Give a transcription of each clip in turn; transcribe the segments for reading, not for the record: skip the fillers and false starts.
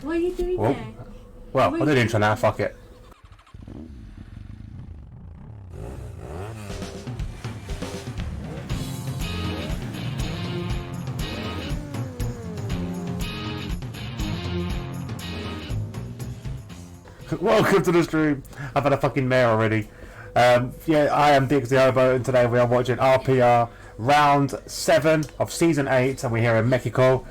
What are you doing there? Well, I'll do the intro now, fuck it. Welcome to the stream. I've had a fucking mare already. Yeah, I am Dick the Oboe, and today we are watching RPR round 7 of season 8, and we're here in Mexico.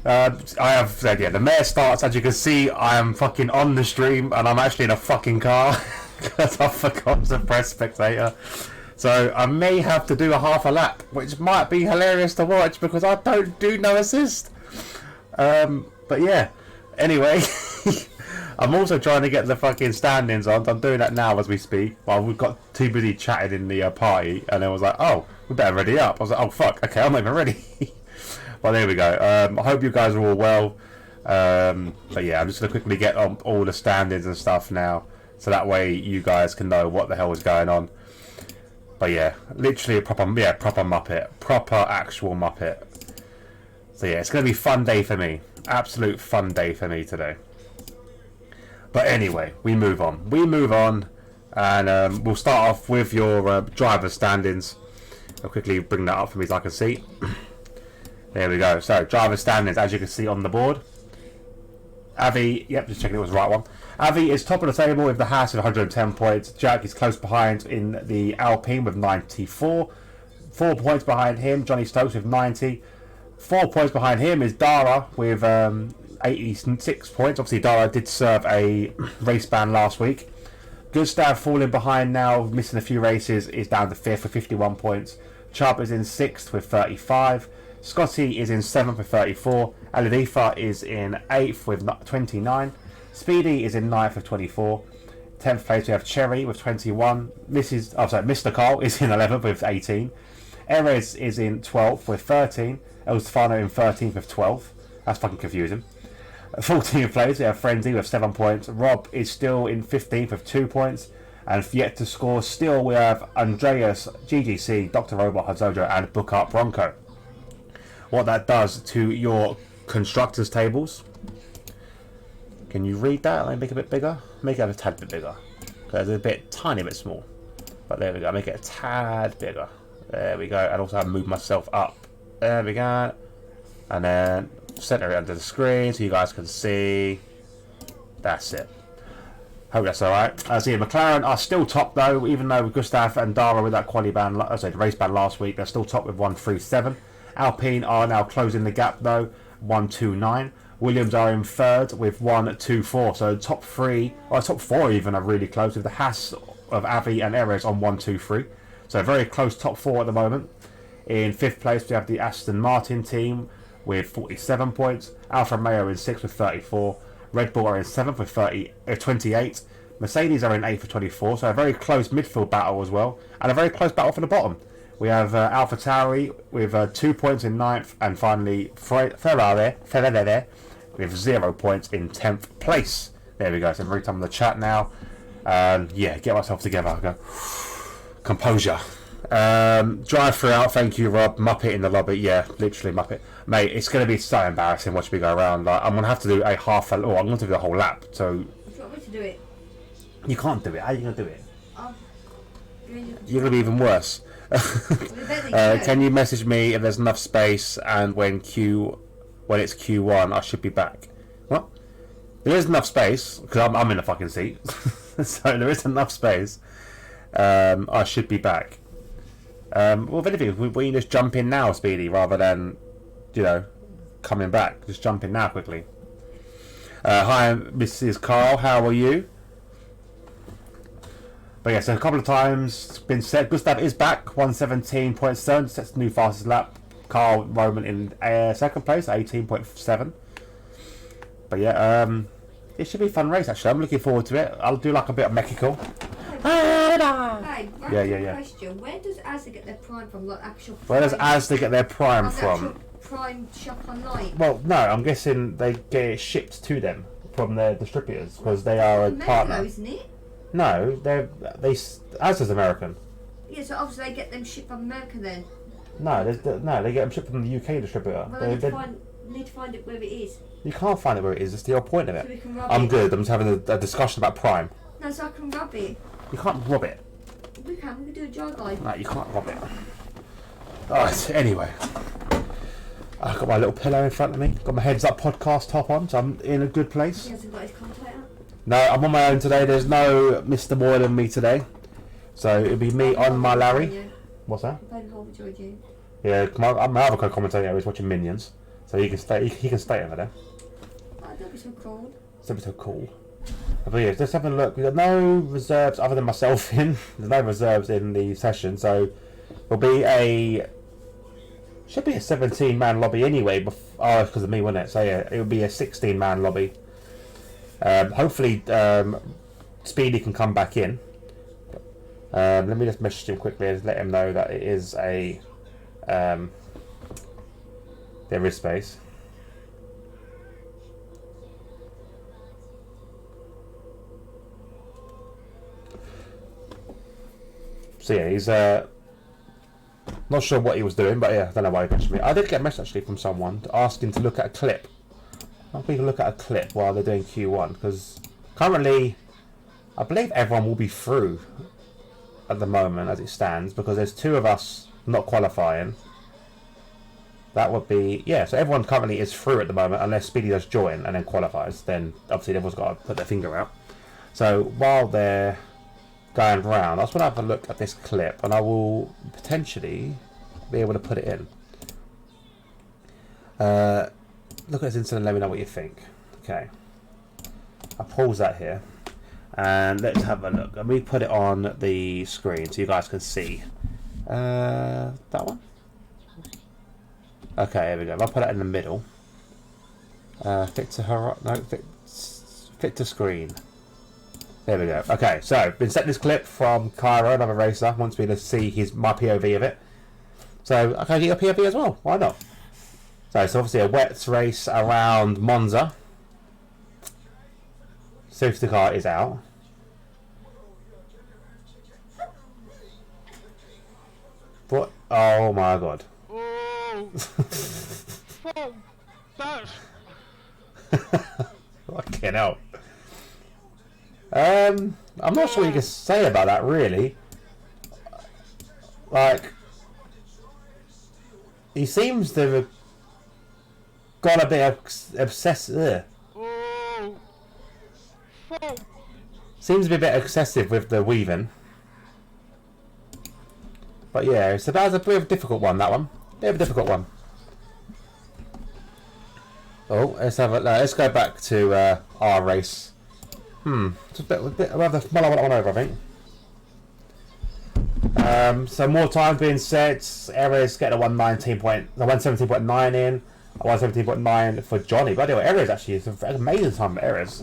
I have said, yeah, the mare starts. As you can see, I am fucking on the stream, and I'm actually in a fucking car because I forgot to press spectator. So I may have to do a half a lap, which might be hilarious to watch because I don't do no assist. But yeah. Anyway, I'm also trying to get the fucking standings on. I'm doing that now as we speak. Well, we've got too busy chatting in the party, and I was like, oh, we better ready up. I was like, oh fuck, okay, I'm not even ready. Well, there we go. I hope you guys are all well. But yeah, I'm just gonna quickly get on all the standings and stuff now, so that way you guys can know what the hell is going on. But yeah, literally a proper Muppet, proper actual Muppet. So yeah, it's gonna be a fun day for me. Absolute fun day for me today. But anyway, we move on, and we'll start off with your driver standings. I'll quickly bring that up for me so I can see. There we go. So driver standings, as you can see on the board. Avi, yep, just checking it was the right one. Avi is top of the table with the Haas with 110 points. Jack is close behind in the Alpine with 94. 4 points behind him, Johnny Stokes with 90. 4 points behind him is Dara with 86 points. Obviously, Dara did serve a race ban last week. Gustav falling behind now, missing a few races, is down to 5th with 51 points. Chubb is in 6th with 35. Scotty is in 7th with 34. Aladifa is in 8th with 29. Speedy is in 9th with 24. 10th place we have Cherry with 21. Mr. Carl is in 11th with 18. Erez is in 12th with 13. El Stefano in 13th with 12. That's fucking confusing. 14th place we have Frenzy with 7 points. Rob is still in 15th with 2 points. And yet to score still we have Andreas, GGC, Dr. Robot, Hazojo and Book Up Bronco. What that does to your constructors tables. Can you read that? Let me make it a bit bigger. Make it a tad bit bigger. Because it's a bit tiny bit small. But there we go. Make it a tad bigger. There we go. And also I move myself up. There we go. And then center it under the screen so you guys can see. That's it. Hope that's alright. As McLaren are still top though, even though Gustav and Dara with that quali ban, the race ban last week, they're still top with 137. Alpine are now closing the gap though, 129. Williams are in 3rd with 124. So top 3, or top 4 even are really close, with the Haas of Avi and Erez on 123. So very close top 4 at the moment. In 5th place we have the Aston Martin team with 47 points. Alfa Romeo in 6th with 34. Red Bull are in 7th with 28. Mercedes are in 8th with 24. So a very close midfield battle as well. And a very close battle for the bottom. We have Alpha Tauri with 2 points in 9th. And finally Ferrari with 0 points in 10th place. There we go. So I'm reading some of the chat now. Yeah, get myself together. Go. Composure. Drive throughout, thank you Rob. Muppet in the lobby, yeah, literally Muppet. Mate, it's going to be so embarrassing watching me go around. Like, I'm going to have to do a half, I'm going to do the whole lap. So Do you want me to do it? You can't do it, how are you going to do it? You're going to be even worse. Can you message me if there's enough space and when it's Q1 I should be back? What? There is enough space, because I'm in the fucking seat. So there is enough space. I should be back. Well, if anything, we can just jump in now, Speedy, rather than, coming back. Just jump in now quickly. Hi, Mrs. Carl, how are you? But yeah, so a couple of times been said. Gustav is back, 117.7, sets the new fastest lap. Carl Roman in 2nd place, 18.7. But yeah, it should be a fun race actually. I'm looking forward to it. I'll do like a bit of Mexico. Hey, yeah. Question. Where does Asda get their prime from? Like actual prime? Where does Asda get their prime from? Actual prime shop online? Well, no, I'm guessing they get it shipped to them from their distributors because they are a partner. Isn't it? No, Asda's American. Yeah, so obviously they get them shipped from America then. No, they get them shipped from the UK distributor. Well, We need to find it where it is. You can't find it where it is. It's the whole point of So we it. can rub I'm it. good. I'm just having a discussion about Prime. No, so I can rub it. You can't rob it. We can do a dry glide. No, you can't rob it. Alright, anyway. I've got my little pillow in front of me. Got my Heads Up podcast top on, so I'm in a good place. He hasn't got his commentator. No, I'm on my own today. There's no Mr. Moyle and me today. So it'll be me on my Larry. What's that? I'm playing Whole Joy June. Yeah, my other co-commentator is watching Minions. So he can stay over there. Oh, that'd be so cool. It's a bit so cool. But yeah, let's have a look. We've got no reserves other than myself in. There's no reserves in the session, so it'll be should be a 17-man lobby anyway. Oh, because of me, wasn't it? So yeah, it'll be a 16-man lobby. Hopefully, Speedy can come back in. Let me just message him quickly and let him know that it is a there is space. So yeah, he's not sure what he was doing, but yeah, I don't know why he messaged me. I did get a message actually from someone asking to look at a clip. I think we can look at a clip while they're doing Q1, because currently I believe everyone will be through at the moment as it stands, because there's 2 of us not qualifying. That would be, yeah, so everyone currently is through at the moment, unless Speedy does join and then qualifies, then obviously everyone's got to put their finger out. So while they're going round, I just want to have a look at this clip, and I will potentially be able to put it in. Look at this incident and let me know what you think. Okay. I'll pause that here. And let's have a look. Let me put it on the screen so you guys can see. That one? Okay, here we go. I'll put it in the middle. Fit to her. No, fit to screen. There we go. Okay, so been sent this clip from Cairo, another racer. Wants me to see my POV of it. So I can get a POV as well. Why not? So it's obviously a wet race around Monza. Safety car is out. What? Oh my god. Oh, that's... Fucking hell. I'm not sure what you can say about that, really. Like, he seems to have got a bit obsessed. Oh, Seems to be a bit excessive with the weaving. But yeah, so that was a bit of a difficult one, that one. Bit of a difficult one. Oh, let's go back to our race. It's a bit of the smell I want one over, I think. So more time being set. Errors get a 117.9 in. A 117.9 for Johnny. But anyway, Errors actually is an amazing time for Errors.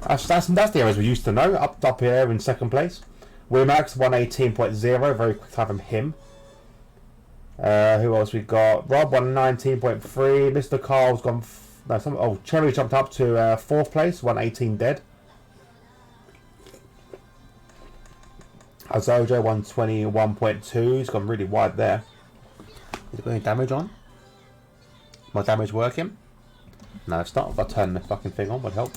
That's the Errors we used to know. Up here in second place. Wimax 118.0, very quick time from him. Who else we got? Rob 119.3. Mr. Carl's gone. Cherry jumped up to fourth place, 118 dead. Azojo 121.2. He's gone really wide there. Is it got any damage on? My damage working? No, it's not. I've got to turn the fucking thing on. Would help.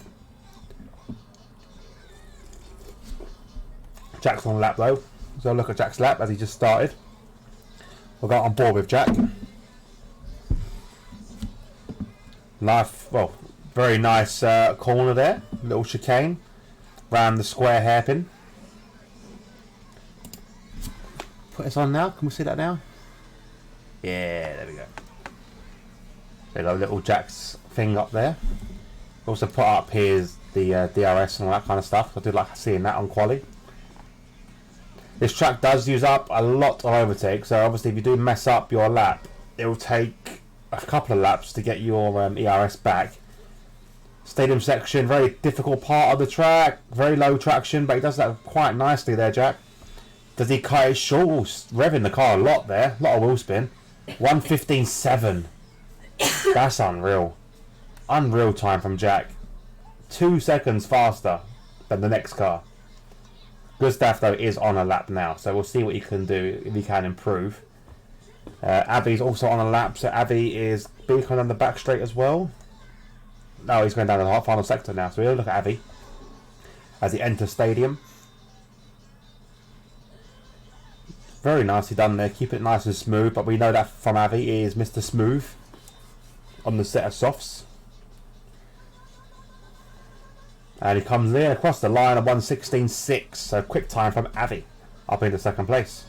Jack's on lap though, so look at Jack's lap as he just started. We'll go on board with Jack. Very nice corner there, little chicane, round the square hairpin. Put this on now. Can we see that now? Yeah, there we go. There we go, little Jack's thing up there. Also put up here's the DRS and all that kind of stuff. I do like seeing that on quali. This track does use up a lot of overtake, so obviously if you do mess up your lap, it will take a couple of laps to get your ERS back. Stadium section, very difficult part of the track, very low traction, but he does that quite nicely there, Jack. Does he cut it short? Ooh, revving the car a lot there, a lot of wheel spin. 1:15.7. That's unreal. Unreal time from Jack. 2 seconds faster than the next car. Gustav though is on a lap now, so we'll see what he can do if he can improve. Abby's also on a lap, so Abby is B coming down the back straight as well. No, he's going down the final sector now. So we'll look at Avi as he enters stadium. Very nicely done there. Keep it nice and smooth. But we know that from Avi, he is Mr. Smooth on the set of softs. And he comes in across the line of 1:16.6. So quick time from Avi up into second place.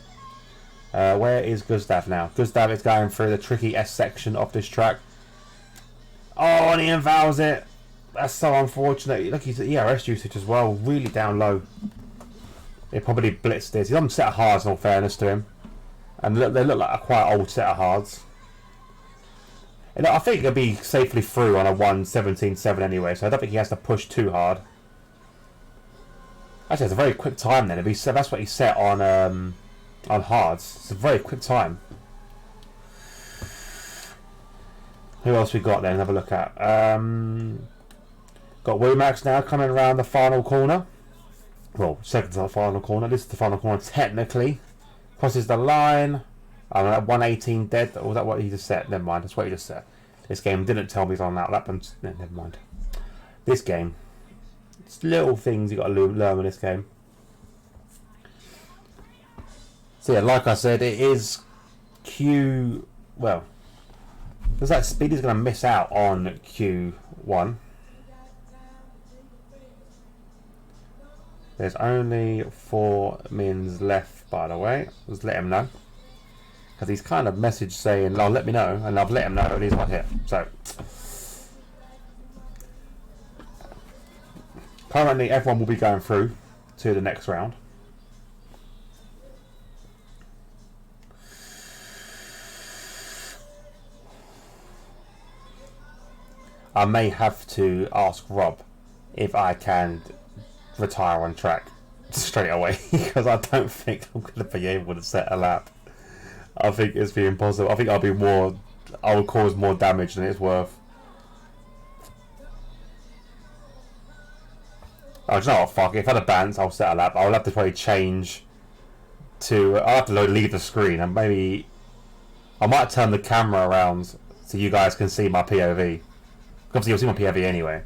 Where is Gustav now? Gustav is going through the tricky S section of this track. Oh, and he unvowels it. That's so unfortunate. Look, he's at ERS usage as well. Really down low. He probably blitzed this. He's on a set of hards, in all fairness to him. And they look like a quite old set of hards. And I think he'll be safely through on a 1:17.7 anyway, so I don't think he has to push too hard. Actually, it's a very quick time then. If he said that's what he set on hards, it's a very quick time. Who else we got then? Have a look at. Got Womax now coming around the final corner. Well, second to the final corner. This is the final corner technically. Crosses the line. I'm at 1:18 dead. Or was that what he just said? Never mind. That's what he just said. This game didn't tell me he's on that lap. And never mind. This game. It's little things you got to learn in this game. So yeah, like I said, it is Q. Well, looks like Speedy's going to miss out on Q1. There's only 4 mins left, by the way. Just let him know. Because he's kind of messaged saying, "Oh, let me know," and I've let him know that he's not here. So currently, everyone will be going through to the next round. I may have to ask Rob if I can retire on track straight away because I don't think I'm going to be able to set a lap. I think it's be impossible. I think I'll cause more damage than it's worth. Oh, do you know what? Fuck it. If I had a bounce, I'll set a lap. I'll have to probably change to. I'll have to leave the screen and maybe I might turn the camera around so you guys can see my POV. Obviously, you'll see my POV anyway.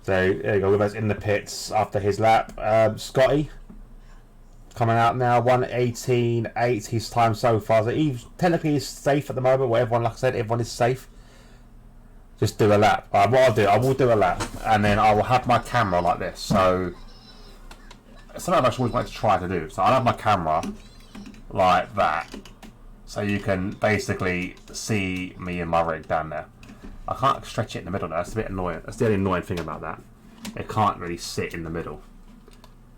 So there you go. With us in the pits after his lap. Scotty coming out now, 1:18.8 his time so far. So he technically is safe at the moment. Where everyone, like I said, everyone is safe. Just do a lap. What I'll do, I will do a lap, and then I will have my camera like this. So it's something I've actually always wanted to try to do. So I'll have my camera like that, so you can basically see me and my rig down there. I can't stretch it in the middle. That's a bit annoying. That's the only annoying thing about that. It can't really sit in the middle.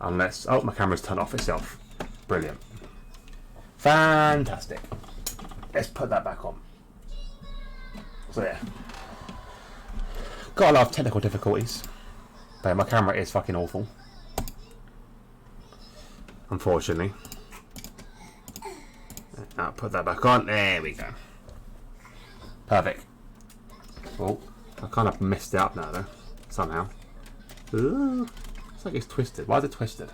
Unless... Oh, my camera's turned off itself. Brilliant. Fantastic. Let's put that back on. So, yeah. Got a lot of technical difficulties. But my camera is fucking awful. Unfortunately. I'll put that back on. There we go. Perfect. Oh, I kind of messed it up now though, somehow. Ooh, it's like it's twisted. Why is it twisted?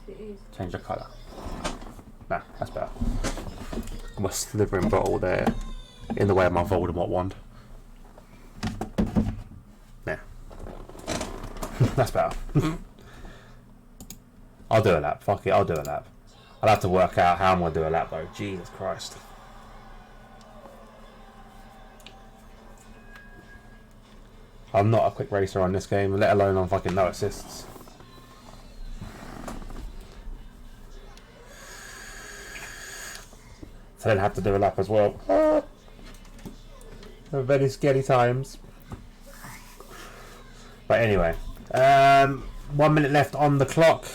It is. Change the colour. Nah, that's better. Got my slithering bottle there, in the way of my Voldemort wand. Yeah. That's better. I'll do a lap, fuck it, I'll do a lap. I'll have to work out how I'm going to do a lap though, Jesus Christ. I'm not a quick racer on this game, let alone on fucking no assists. So I then have to do a lap as well. Very scary times. But anyway, 1 minute left on the clock.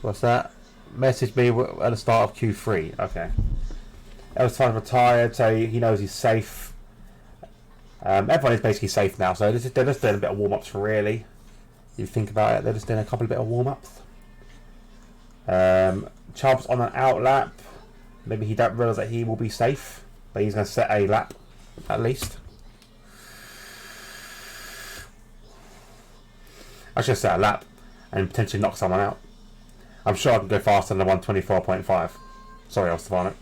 What's that? Message me at the start of Q3. Okay. Elstein's retired, so he knows he's safe. Everyone is basically safe now, so they're just doing a bit of warm-ups, really. You think about it, they're just doing a couple of bit of warm-ups. Chubb's on an out lap. Maybe he don't realise that he will be safe, but he's going to set a lap, at least. I should set a lap and potentially knock someone out. I'm sure I can go faster than the 124.5. Sorry, Stefano.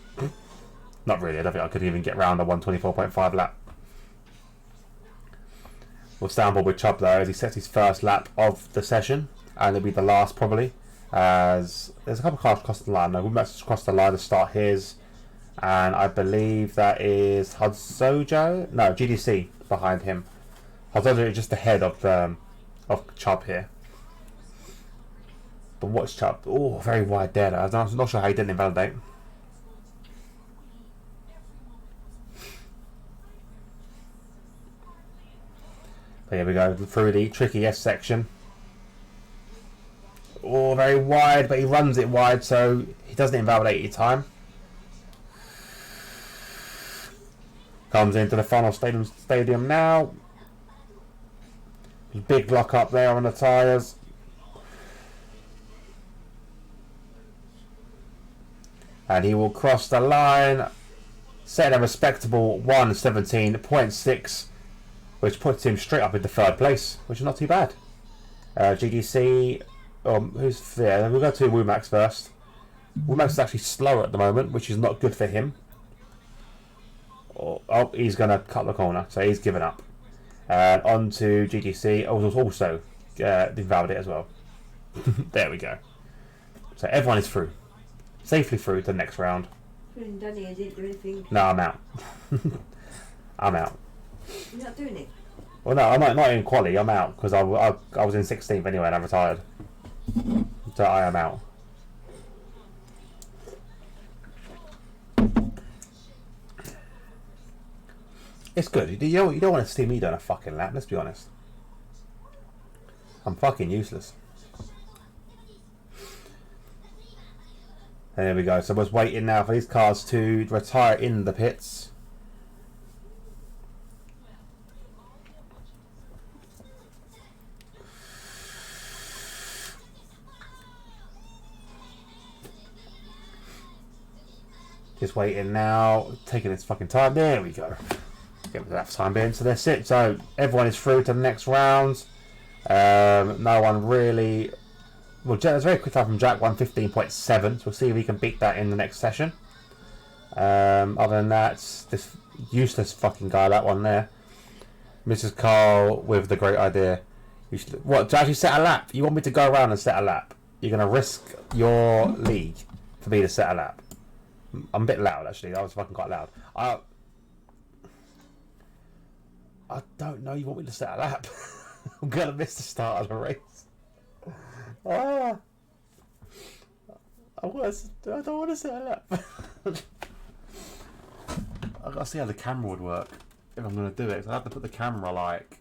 Not really, I don't think I could even get round a 124.5 lap. We'll stay on board with Chubb though as he sets his first lap of the session, and it'll be the last probably, as there's a couple of cars crossing the line. No, Womack's crossed the line to start his, and I believe that is Hudzojo? No, GDC behind him. Hudzojo is just ahead of Chubb here. But watch Chubb. Oh, very wide there. I'm not sure how he didn't invalidate. But here we go through the tricky S section. Oh, very wide, but he runs it wide, so he doesn't invalidate your time. Comes into the final stadium now. Big lock up there on the tyres. And he will cross the line, setting a respectable 1:17.6, which puts him straight up into third place, which is not too bad. GDC, who's there? We'll go to Womack first. Womack is actually slower at the moment, which is not good for him. Oh, he's going to cut the corner, so he's given up. On to GDC, also invalidate as well. There we go. So everyone is through. Safely through to the next round. Danny, I didn't do anything. No, I'm out. I'm out. You're not doing it? Well, no, I'm not in quali. I'm out because I was in 16th anyway and I retired. So I am out. It's good. You don't want to see me doing a fucking lap. Let's be honest. I'm fucking useless. And there we go. So we're waiting now for these cars to retire in the pits. Just waiting now, taking its fucking time. There we go. Get that time being. So that's it. So everyone is through to the next round. No one really. Well, it's a very quick time from Jack, 1:15.7. So we'll see if he can beat that in the next session. Other than that, this useless fucking guy, that one there. Mrs. Carl with the great idea. What, to actually set a lap? You want me to go around and set a lap? You're going to risk your league for me to set a lap? I'm a bit loud, actually. That was fucking quite loud. I don't know you want me to set a lap. I'm going to miss the start of the race. I don't want to set a lap. I've got to see how the camera would work if I'm going to do it. So I have to put the camera like,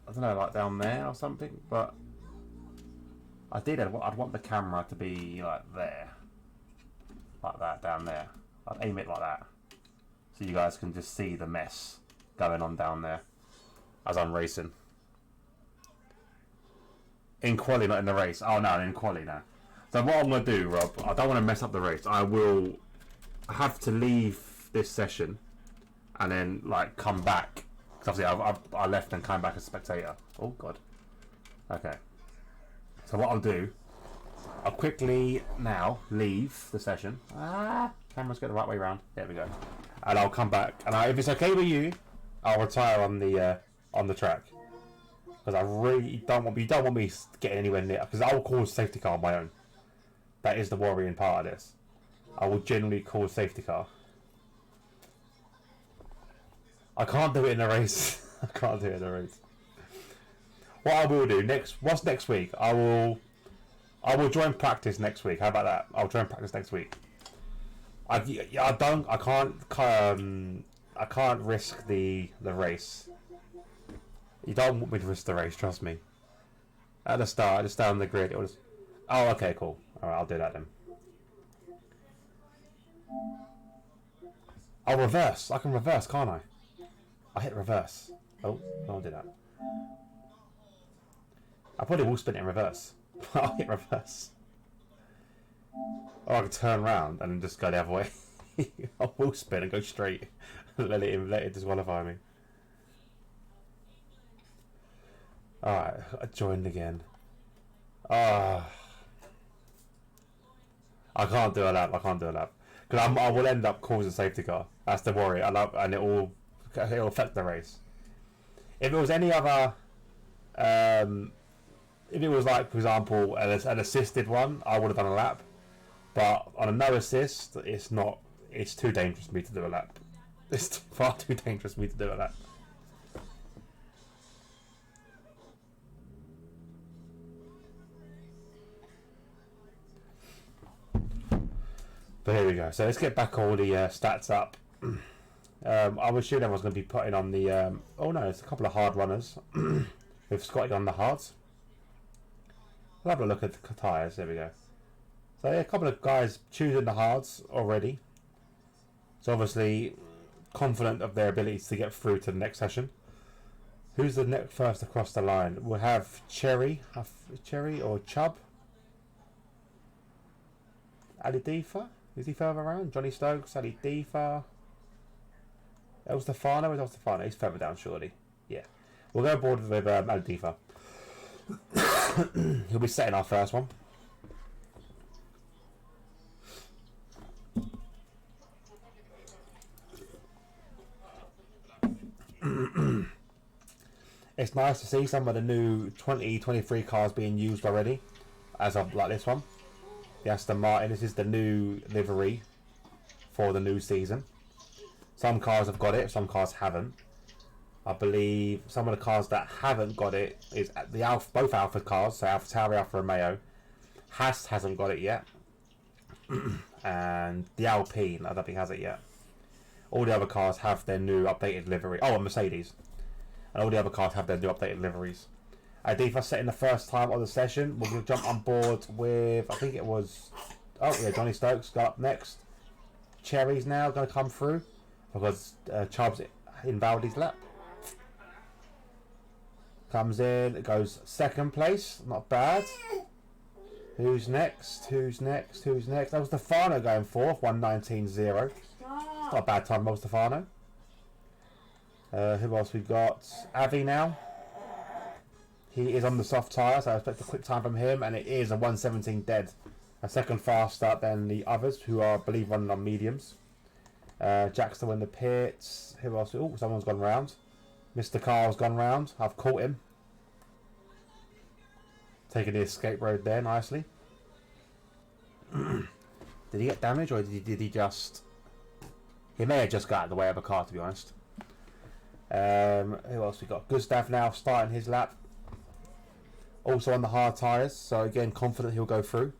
I don't know, like down there or something. But I'd want the camera to be like there, like that down there. I'd aim it like that, so you guys can just see the mess going on down there as I'm racing. In quali, not in the race. Oh no, in quali now. So what I'm going to do, Rob, I don't want to mess up the race. I will have to leave this session and then like come back. Because obviously I left and came back as a spectator. Oh god. Okay. So what I'll do, I'll quickly now leave the session. Camera's get the right way around. There we go. And I'll come back. And if it's okay with you, I'll retire on the track. Because I really don't want me getting anywhere near. Because I will cause safety car on my own. That is the worrying part of this. I will generally cause safety car. I can't do it in a race. I can't do it in a race. What I will do next week? I will join practice next week. How about that? I'll join practice next week. I can't risk the race. You don't want me to risk the race, trust me. At the start, I just stay on the grid. Oh, okay, cool. Alright, I'll do that then. I'll reverse. I can reverse, can't I? I hit reverse. Oh, I'll do that. I probably will spin it in reverse. I'll hit reverse. Or I can turn around and just go the other way. I will spin and go straight. let it disqualify me. Alright, I joined again. I can't do a lap. Because I will end up causing safety car. That's the worry. And it'll affect the race. If it was any other, if it was like, for example, an assisted one, I would have done a lap. But on a no assist, it's not. It's too dangerous for me to do a lap. It's far too dangerous for me to do a lap. But here we go. So let's get back all the stats up. I'm assuming everyone's going to be putting on the. Oh no, it's a couple of hard runners with Scotty on the hards. We'll have a look at the tyres. There we go. So yeah, a couple of guys choosing the hards already. So obviously confident of their abilities to get through to the next session. Who's the next first across the line? We'll have Cherry or Chubb. Ali Defa. Is he further around? Johnny Stokes, Ali Defa. El Stefano. Where's El Stefano? He's further down, surely. Yeah. We'll go aboard with Ali Defa. He'll be setting our first one. It's nice to see some of the new 2023 cars being used already, as of like this one. The Aston Martin. This is the new livery for the new season. Some cars have got it, some cars haven't. I believe some of the cars that haven't got it is the both Alfa cars, so AlphaTauri, Alfa Romeo. Haas hasn't got it yet, and the Alpine I don't think has it yet. All the other cars have their new updated livery. Oh, and Mercedes. And all the other cars have their new updated liveries. Adifa setting the first time on the session. We're going to jump on board with, I think it was, oh yeah, Johnny Stokes got up next. Cherry's now going to come through because Chubb's in Valdi's lap. Comes in, it goes second place, not bad. Who's next? Who's next? Who's next? That was Stefano going fourth, 1:19.0. Not a bad time, Stefano. Who else we got? Avi now. He is on the soft tyre, so I expect a quick time from him, and it is a 1:17 dead. A second faster than the others, who are, I believe, running on mediums. Jackson in the pits. Who else? Oh, someone's gone round. Mr. Carl's gone round. I've caught him. Taking the escape road there nicely. Did he get damaged, or did he just... He may have just got out of the way of a car, to be honest. Who else we got? Gustav now starting his lap. Also on the hard tyres, so again confident he'll go through.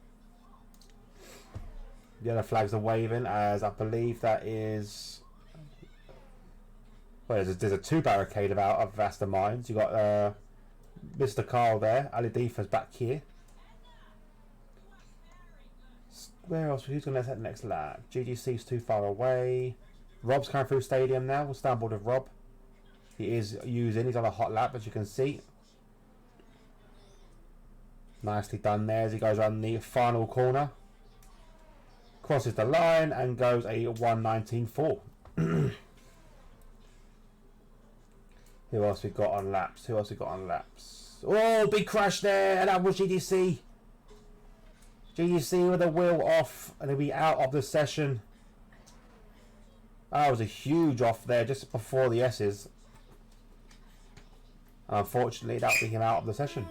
Yellow flags are waving, as I believe that is... Well, there's a two barricade of Aston Martins. You got Mr. Carl there. Ali Defa's back here. Where else? Who's going to set the next lap? GGC's too far away. Rob's coming through stadium now. We'll stand board with Rob. He's on a hot lap, as you can see. Nicely done there as he goes on the final corner. Crosses the line and goes a 1:19.4. Who else we got on laps? Oh, big crash there, and that was GDC. GDC with the wheel off, and he'll be out of the session. That was a huge off there just before the S's. Unfortunately, that'll be him out of the session.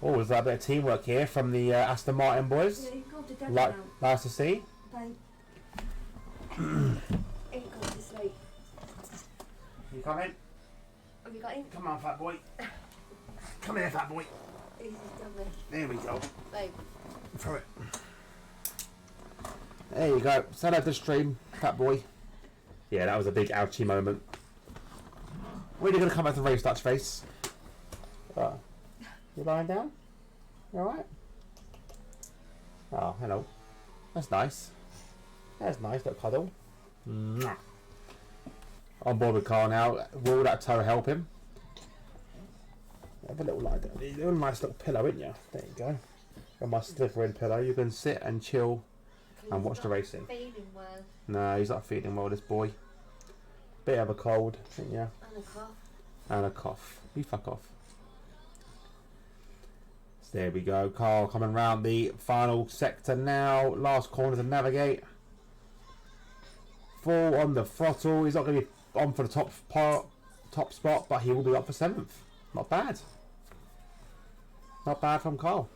Oh, there's a bit of teamwork here from the Aston Martin boys. Yeah, you got to dance now. Nice to see. Bye. Ain't got to sleep. You come in? Have you got him? Come on, fat boy. Come here, fat boy. He's done me. There we go. Babe. Throw it. There you go. Send out the stream, fat boy. Yeah, that was a big ouchie moment. When are you going to come back to race, Dutch face? You lying down? You alright? Oh, hello. That's nice. That's nice, little cuddle. Mwah. On board with Carl now. Will that toe help him? Have a little lie down. You're a nice little pillow, isn't you? There you go. Got my slithering pillow. You can sit and chill and watch the racing. Feeling well. No, he's not feeling well, this boy. Bit of a cold, isn't you? And a cough. And a cough. You fuck off. There we go. Carl coming round the final sector now. Last corner to navigate. Full on the throttle. He's not going to be on for the top spot, but he will be up for 7th. Not bad. Not bad from Carl.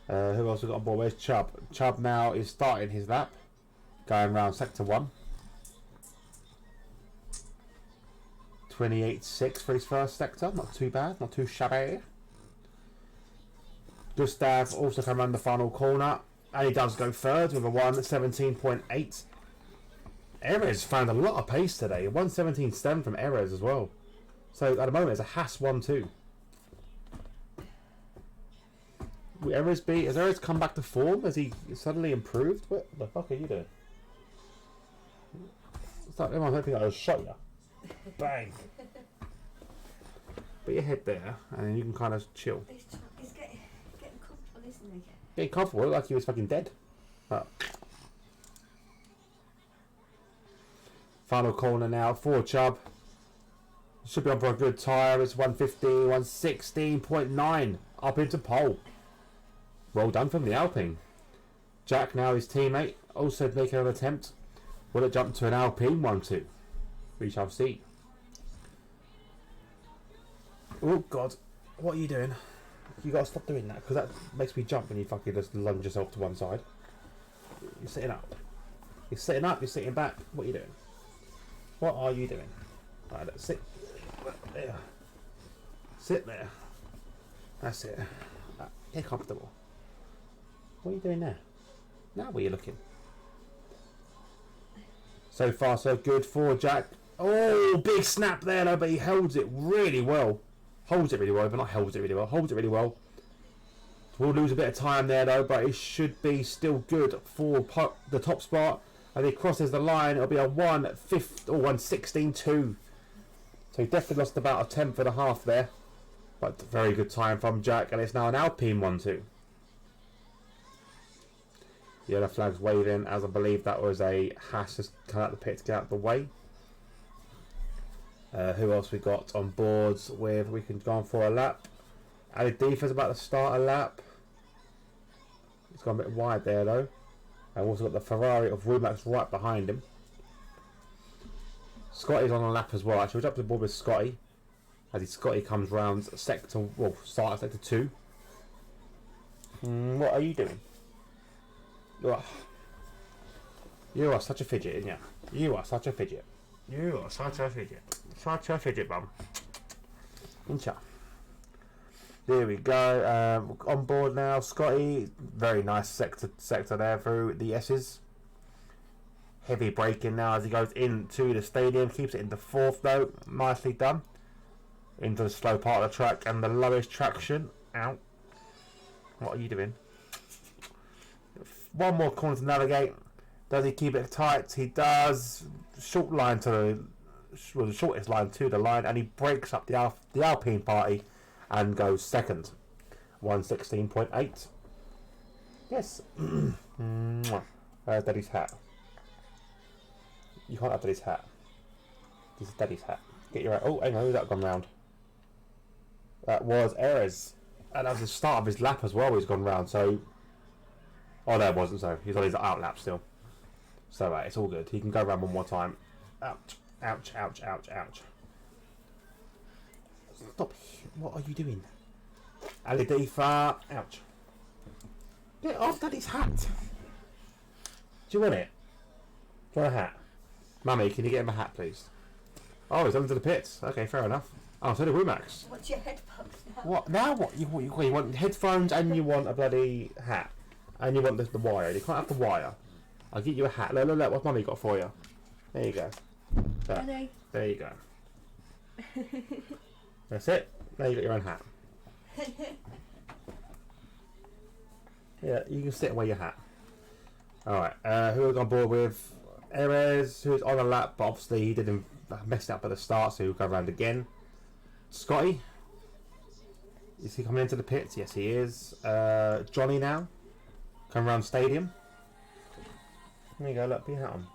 Who else we got on board? Where's Chubb? Chubb now is starting his lap. Going round sector 1. 28.6 for his first sector. Not too bad. Not too shabby. Gustav also come around the final corner. And he does go third with a 1:17.8. Erez found a lot of pace today. 1:17.7 from Erez as well. So at the moment it's a Haas 1-2. Will Erez be? Has Erez come back to form? Has he suddenly improved? What the fuck are you doing? It's like everyone hoping I was shot you. Bang. Put your head there, and then you can kind of chill. He's getting comfortable, isn't he? Getting comfortable, like he was fucking dead. Oh. Final corner now for Chubb. Should be on for a good tyre. It's 115, 116.9 up into pole. Well done from the Alpine. Jack now his teammate also making an attempt. Will it jump to an Alpine 1-2? We shall see. Oh God, what are you doing? You gotta stop doing that because that makes me jump when you fucking just lunge yourself to one side. You're sitting up. You're sitting up. You're sitting back. What are you doing? What are you doing? Right, let's sit there. Sit there. That's it. Get comfortable. What are you doing there? Now where are you looking? So far so good for Jack. Oh, big snap there though, but he holds it really well. Holds it really well, but not holds it really well. Holds it really well. We'll lose a bit of time there though, but it should be still good for the top spot. And he crosses the line, it'll be a 1:15 or 1:16.2. So he definitely lost about a tenth and a half there. But very good time from Jack, and it's now an Alpine 1-2. Yellow flag's waving, as I believe that was a Haas just come out the pit to get out of the way. Who else we got on boards with? We can go on for a lap. Adifa's about to start a lap. It's gone a bit wide there though. And also got the Ferrari of Rumax right behind him. Scotty's on a lap as well. Actually, we'll jump to the board with Scotty. As Scotty comes round sector, well, start at sector 2. What are you doing? You are such a fidget, aren't you? You are such a fidget. You are such a fidget. Such a fidget, bum. Incha. There we go. On board now, Scotty. Very nice sector there through the S's. Heavy braking now as he goes into the stadium. Keeps it into 4th though. Nicely done. Into the slow part of the track and the lowest traction. Out. What are you doing? One more corner to navigate. Does he keep it tight? He does. Short line to the shortest line to the line, and he breaks up the Alpine party and goes second. 1:16.8. Yes. Where's Daddy's hat? You can't have Daddy's hat. This is Daddy's hat. Get your hat. Oh, hang on, who's that gone round? That was Erez. And that was the start of his lap as well. He's gone round. So, oh no, it wasn't. So he's on his out lap still. So it's all good. He can go around one more time. Ouch! Ouch! Ouch! Ouch! Ouch! Stop! What are you doing? Ali Defa! Ouch! Get off Daddy's hat! Do you want it? Do you want a hat? Mummy, can you get him a hat, please? Oh, he's under the pits. Okay, fair enough. Oh, so did Rumax. What's your headphones now? What now? What you want headphones and you want a bloody hat and you want the wire. You can't have the wire. I'll get you a hat. Look, what Mummy got for you. There you go. There you go. That's it. Now you got your own hat. Yeah, you can sit and wear your hat. Alright, who are we on board with? Erez, who's on a lap, but obviously he didn't mess it up at the start, so he'll go around again. Scotty. Is he coming into the pits? Yes, he is. Johnny now. Come around stadium. There you go, look, put your hat on.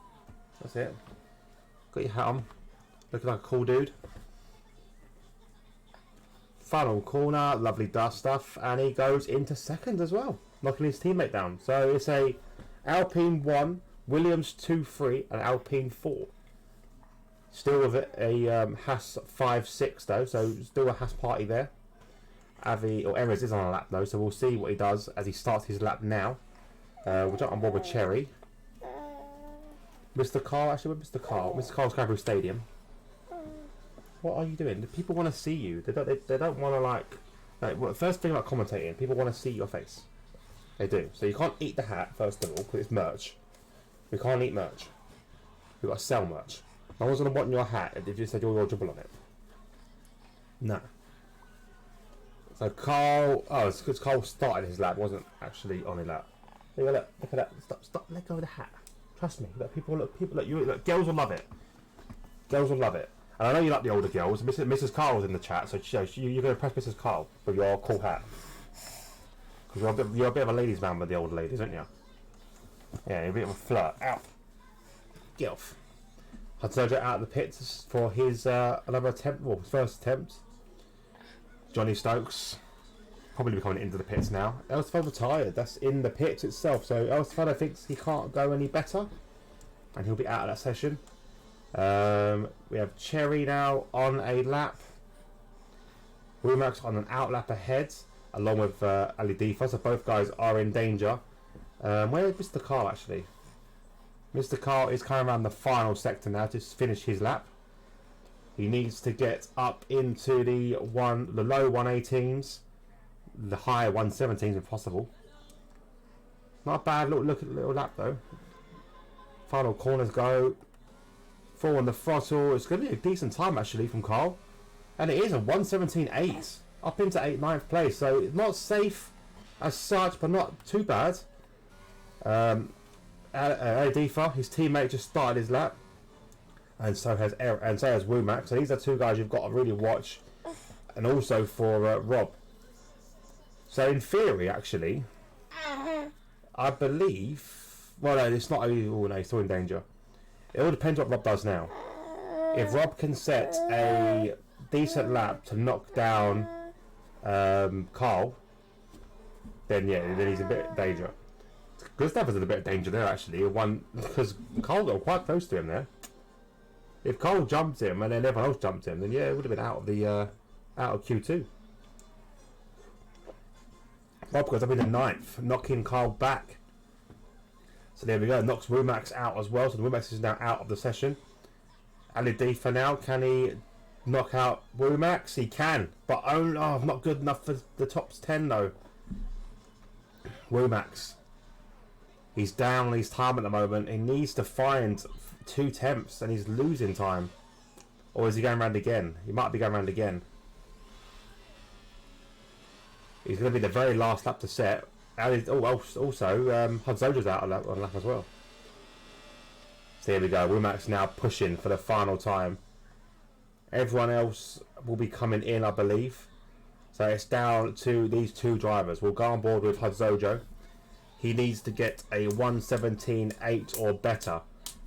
That's it. Got your hat on. Looking like a cool dude. Final corner, lovely dust stuff, and he goes into second as well, knocking his teammate down. So it's a Alpine 1, Williams 2-3, and Alpine 4. Still with a Haas 5-6 though, so still a Haas party there. Avi, or Erez is on a lap though, so we'll see what he does as he starts his lap now. We'll jump on board with Cherry. Mr. Carl, actually with Mr. Carl. Mr. Carl's going through stadium. What are you doing? The people want to see you. They don't want to like well, first thing about commentating, people want to see your face. They do. So you can't eat the hat first of all because it's merch. We can't eat merch. We've got to sell merch. No one's gonna want your hat if you said you're dribble on it. No. So Carl, oh, it's because Carl started his lap, wasn't actually on his lap. Look at that. Stop. Let go of the hat. Trust me. Look. Girls will love it. Girls will love it. And I know you like the older girls. Mrs. Carl's in the chat, so you're going to press Mrs. Carl with your cool hat. Because you're a bit of a ladies' man with the older ladies, aren't you? Yeah, you're a bit of a flirt. Out. Get off. Hudsoja out of the pits for his another attempt, well, his first attempt. Johnny Stokes probably be coming into the pits now. Elstefan retired. That's in the pits itself. So Elstefan thinks he can't go any better, and he'll be out of that session. We have Cherry now on a lap. Rumax on an out lap ahead, along with Ali Difa. So both guys are in danger. Where is Mr. Carl actually? Mr. Carl is coming around the final sector now to finish his lap. He needs to get up into the low 118s, the high 117s if possible. Not a bad little lap though. Final corners go. 4 on the throttle. It's going to be a decent time actually from Carl, and it is a 117.8 up into 9th place. So it's not safe as such, but not too bad. Adifa, his teammate, just started his lap, and so has Womack. So these are two guys you've got to really watch, and also for Rob. So in theory, actually, I believe. Well, no, it's not. Oh no, he's still in danger. It all depends what Rob does now. If Rob can set a decent lap to knock down Carl, then yeah, then he's a bit in danger. Gustav is in a bit of danger there actually. Because Carl got quite close to him there. If Carl jumped him and then everyone else jumped him, then yeah, it would have been out of Q2. Rob goes up in the 9th, knocking Carl back. So there we go, knocks Rumax out as well. So the Rumax is now out of the session. Ali D for now, can he knock out Rumax? He can, but not good enough for the top 10 though. Rumax. He's down on his time at the moment. He needs to find 2 temps and he's losing time. Or is he going round again? He might be going round again. He's going to be the very last lap to set. And also, Hudsoja's out on lap as well. So here we go. Rumax now pushing for the final time. Everyone else will be coming in, I believe. So it's down to these 2 drivers. We'll go on board with Hudsoja. He needs to get a 117.8 or better,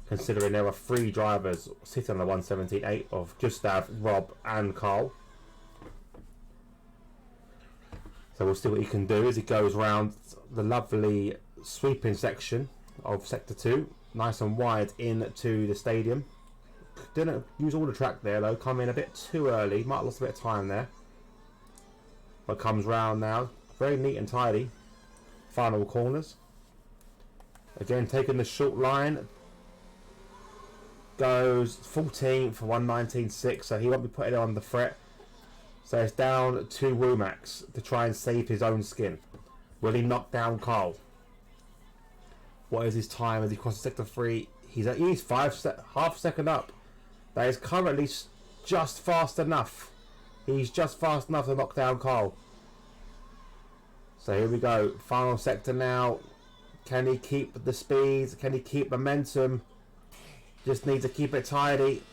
considering there are 3 drivers sitting on the 117.8 of Gustav, Rob, and Carl. So we'll see what he can do as he goes around the lovely sweeping section of Sector 2. Nice and wide into the stadium. Didn't use all the track there though, come in a bit too early. Might have lost a bit of time there. But comes round now. Very neat and tidy. Final corners. Again, taking the short line. Goes 14th for 119.6, so he won't be putting it on the fret. So it's down to Rumax to try and save his own skin. Will he knock down Carl? What is his time as he crosses sector 3? He's half second up. That is currently just fast enough. He's just fast enough to knock down Carl. So here we go. Final sector now. Can he keep the speed? Can he keep momentum? Just needs to keep it tidy.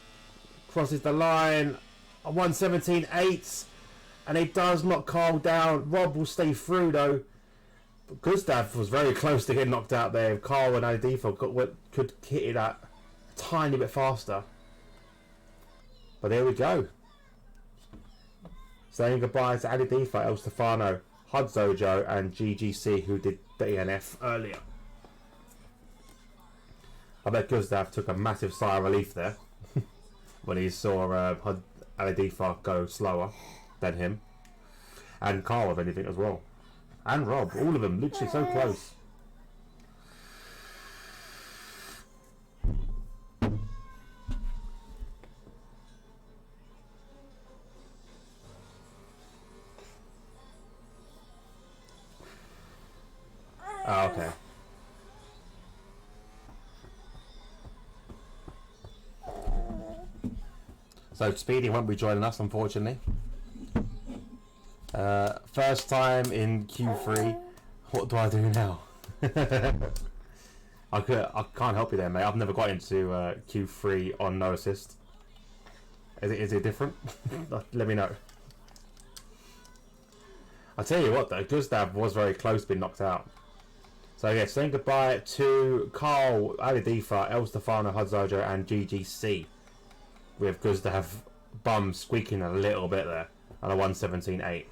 Crosses the line. A 117.8. And he does knock Carl down. Rob will stay through though. But Gustav was very close to getting knocked out there. Carl and Adifo could hit it a tiny bit faster. But there we go. Saying goodbye to Ali Defa, El Stefano, Hudzojo, and GGC, who did the ENF earlier. I bet Guzdav took a massive sigh of relief there when he saw Ali Defa go slower than him. And Carl, if anything, as well. And Rob, all of them, literally so close. Oh, okay. So Speedy won't be joining us, unfortunately. First time in Q3. What do I do now? I can't help you there, mate. I've never got into Q3 on no assist. Is it different? Let me know. I'll tell you what though, Guzdav was very close to being knocked out. So yeah, saying goodbye to Carl, Ali Defa, El Stefano, Hudzojo, and GGC. With Guzdav bum squeaking a little bit there on a 117.8.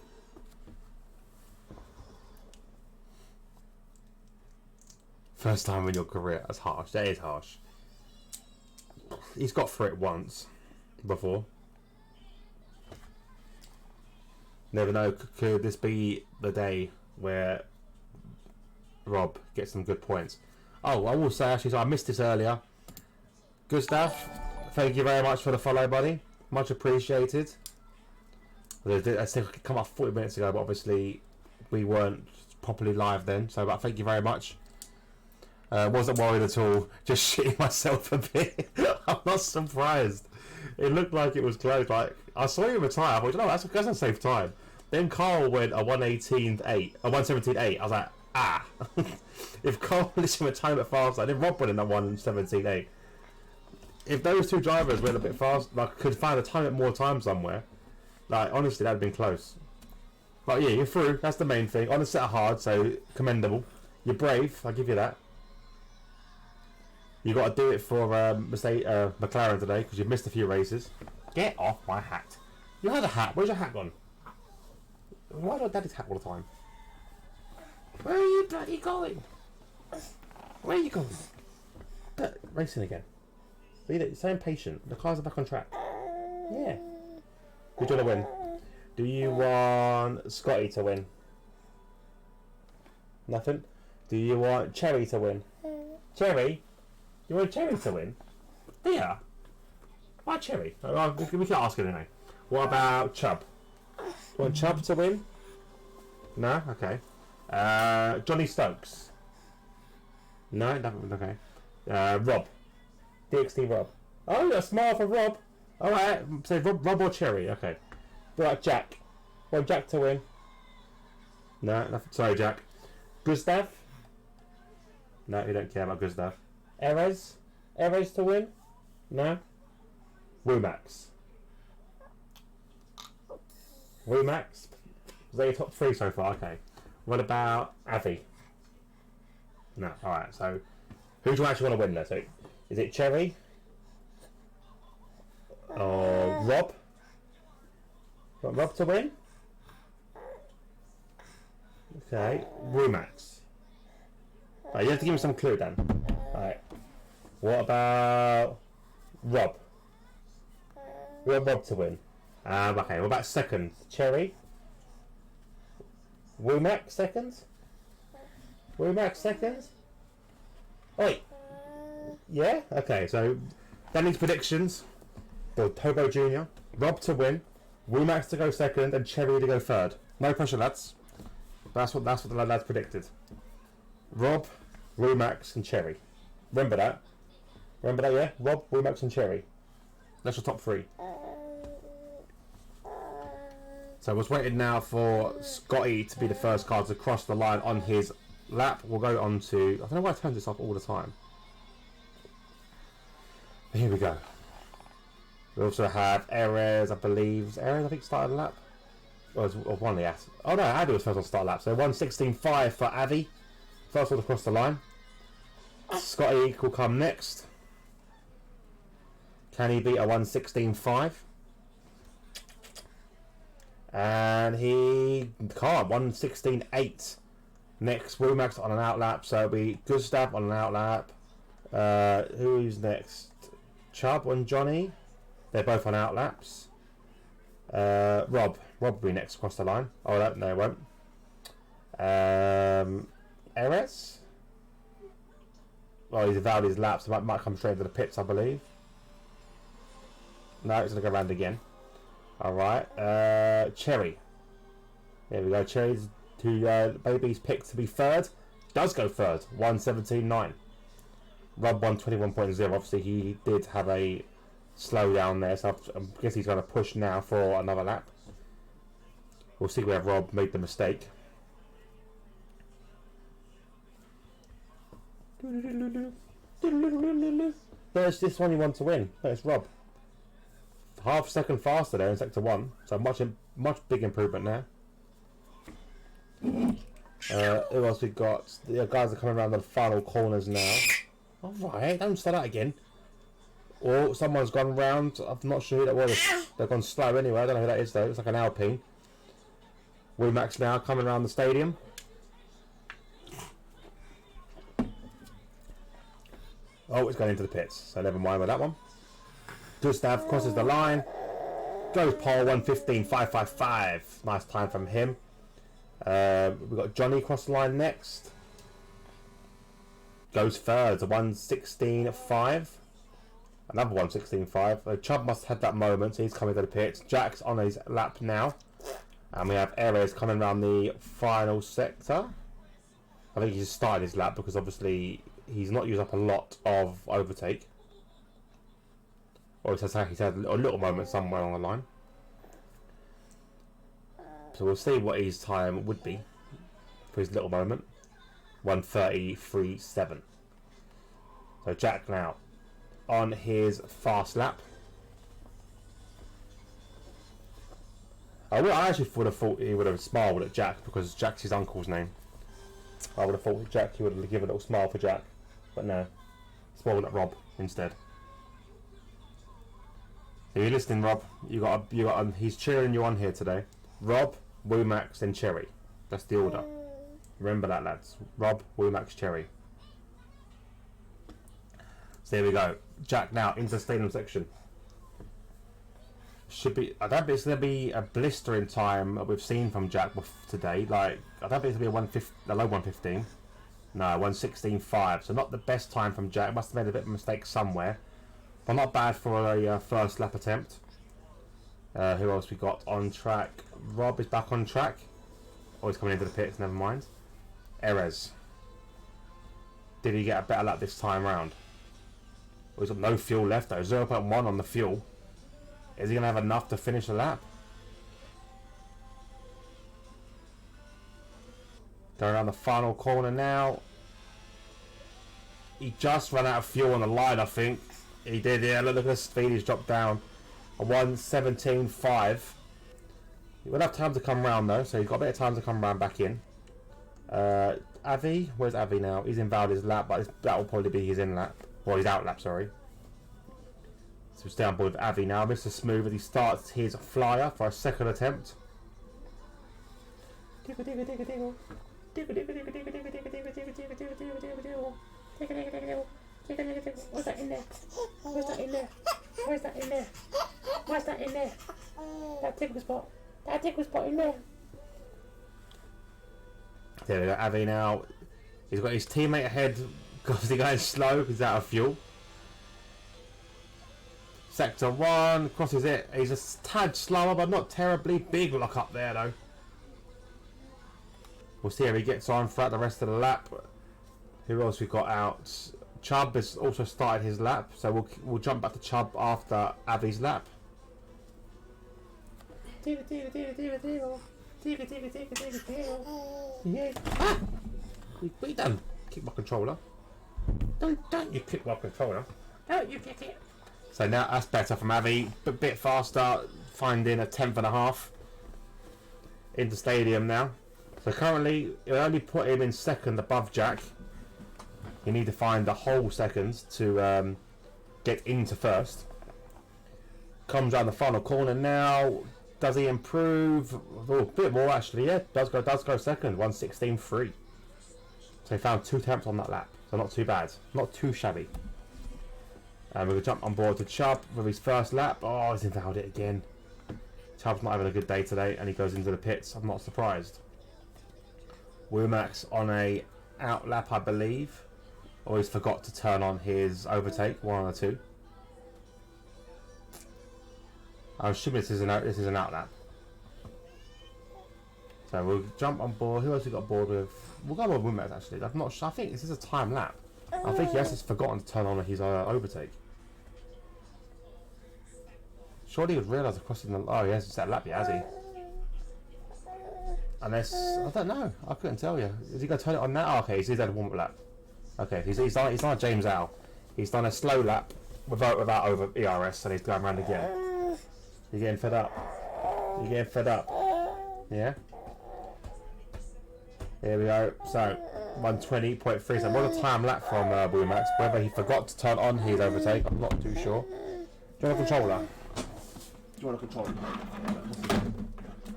First time in your career. That's harsh. That is harsh. He's got through it once before. Never know, could this be the day where Rob gets some good points? Oh, I will say actually, so I missed this earlier. Gustav, thank you very much for the follow, buddy. Much appreciated. I said it come up 40 minutes ago, but obviously we weren't properly live then. So, but thank you very much. Wasn't worried at all. Just shitting myself a bit. I'm not surprised. It looked like it was close. Like I saw him retire. I thought, you know, that's a safe time. Then Carl went a 118.8, a 117.8. I was like, ah. If Carl listened to time it faster, then Rob went in at 117.8. If those two drivers went a bit fast, like could find a time it more time somewhere. Like honestly, that'd been close. But yeah, you're through. That's the main thing. On a set of hard, so commendable. You're brave. I'll give you that. You got to do it for McLaren today because you've missed a few races. Get off my hat. You had a hat. Where's your hat gone? Why do I daddy's hat all the time? Where are you bloody going? Where are you going? Racing again. Read it. So impatient. The cars are back on track. Yeah. Who do you want to win? Do you want Scotty to win? Nothing? Do you want Cherry to win? Cherry? You want Cherry to win? Yeah. Why Cherry? We can ask it anyway. What about Chubb? You want Chubb to win? No? Okay. Johnny Stokes? No? Nothing. Okay. Rob? DXT Rob? Oh, a smile for Rob. Alright. Say Rob or Cherry. Okay. Right, Jack. Want Jack to win? No? Nothing. Sorry, Jack. Gustav? No, you don't care about Gustav. Erez? Erez to win? No? Womax? Womax? Is that your top three so far? Okay. What about Avi? No. Alright, so who do you actually want to win there? So, is it Cherry? Or Rob? Want Rob to win? Okay. Womax. Right, you have to give me some clue then. Alright. What about Rob? We want Rob to win. Okay, what about second? Cherry? Womack second? Womack second? Oi! Yeah? Okay, so Danny's predictions. The Tobo Jr. Rob to win. Womack to go second and Cherry to go third. No pressure, lads. That's what the lads predicted. Rob, Womax and Cherry. Remember that? Remember that, yeah? Rob, Womax and Cherry. That's your top three. So we're waiting now for Scotty to be the first car to cross the line on his lap. We'll go on to... I don't know why I turn this off all the time. Here we go. We also have Erez, I believe. Erez, I think, started a lap. Or one of the ass. Oh no, Avi was first on start lap. So 1:16.5 for Avi. First one to cross the line. Scotty will come next. Can he beat a 1:16.5? And he can't. 1:16.8. Next, Womack's on an outlap, so it'll be Gustav on an outlap. Who's next? Chubb and Johnny. They're both on outlaps. Rob will be next across the line. Oh, no, they won't. Eres? Well, he's avowed his laps. He might come straight into the pits, I believe. No, it's going to go round again. Alright. Cherry. There we go. Cherry's who Baby's picked to be third. Does go third. 1:17.9. Rob 1:21.0. Obviously, he did have a slowdown there, so I guess he's going to push now for another lap. We'll see where Rob made the mistake. There's this one you want to win. There's Rob. Half a second faster there in sector 1, so much big improvement there. Who else we got? The guys are coming around the final corners now. Alright, don't start that again. Or someone's gone round. I'm not sure who that was. They've gone slow anyway. I don't know who that is though. It's like an Alpine. Womack's now coming around the stadium. Oh, it's going into the pits, so never mind with that one. Gustav crosses the line. Goes pole 1:15.555. Nice time from him. We've got Johnny cross the line next. Goes third, 1:16.5. Another 1:16.5. Chubb must have had that moment, so he's coming to the pits. Jack's on his lap now. And we have Ares coming around the final sector. I think he just started his lap because obviously he's not used up a lot of overtake. Or he's had a little moment somewhere along the line. So we'll see what his time would be for his little moment. 1:33.7. So Jack now on his fast lap. I actually would have thought he would have smiled at Jack because Jack's his uncle's name. I would have thought Jack, he would have given a little smile for Jack, but no, smiled at Rob instead. If you're listening, Rob, you got. He's cheering you on here today. Rob, Womack, then Cherry. That's the order. Remember that, lads. Rob, Womack, Cherry. So there we go. Jack now into the stadium section. Should be. I don't think it's going to be a blistering time that we've seen from Jack today. Like I don't think it's going to be a low 1:15. No, 1:16.5. So not the best time from Jack. Must have made a bit of a mistake somewhere. But not bad for a first lap attempt. Who else we got on track? Rob is back on track. Oh, he's coming into the pits. Never mind. Erez. Did he get a better lap this time round? Oh, he's got no fuel left though. 0.1 on the fuel. Is he going to have enough to finish the lap? Going around the final corner now. He just ran out of fuel on the line, I think. He did, yeah. Look at the speed he's dropped down. A 1:17.5. He will have time to come round though, so he's got a bit of time to come round back in. Avi? Where's Avi now? He's invalid his lap, but that will probably be his in lap. Well, his out lap, sorry. So we'll stay on board with Avi now. Mr. Smooth as he starts his flyer for a second attempt. What's that in there? Where's that in there? Where's that in there? Where's that in there? That tickle spot. That tickle spot in there. There we go, Avi now. He's got his teammate ahead because he's going slow because he's out of fuel. Sector 1, crosses it. He's a tad slower, but not terribly. Big lock up there though. We'll see how he gets on throughout the rest of the lap. Who else we got out? Chubb has also started his lap, so we'll jump back to Chubb after Avi's lap. Yeah. Ah! What you done? Kick my controller. Don't you kick my controller. Don't you kick it. So now that's better from Avi. A bit faster, finding a 10.5 into stadium now. So currently, it only put him in second above Jack. You need to find the whole seconds to get into first. Comes around the final corner now. Does he improve? Oh, a bit more actually. Yeah, does go second. 1:16.3. So he found 2 attempts on that lap. So not too bad. Not too shabby. And we're going to jump on board to Chubb with his first lap. Oh, he's invalid it again. Chubb's not having a good day today, and he goes into the pits. I'm not surprised. Womack's on a out lap, I believe. Or he's forgot to turn on his overtake. 1 or 2. I'm assuming this is an out lap. So we'll jump on board. Who else we got board with? We'll go on Womack actually. I'm not sure. I think this is a time lap. I think he has just forgotten to turn on his overtake. Surely he would realise crossing the. Oh, he hasn't set a lap yet, has he? Unless I don't know. I couldn't tell you. Is he going to turn it on now? Oh, okay, he's had a warm-up lap. Okay, he's done a James Al. He's done a slow lap without over ERS, and he's going around again. You're getting fed up. You're getting fed up. Yeah. Here we go. So 1:20.3. So what a time lap from Womack. Whether he forgot to turn on his overtake, I'm not too sure. Do you want a controller? Do you want a controller?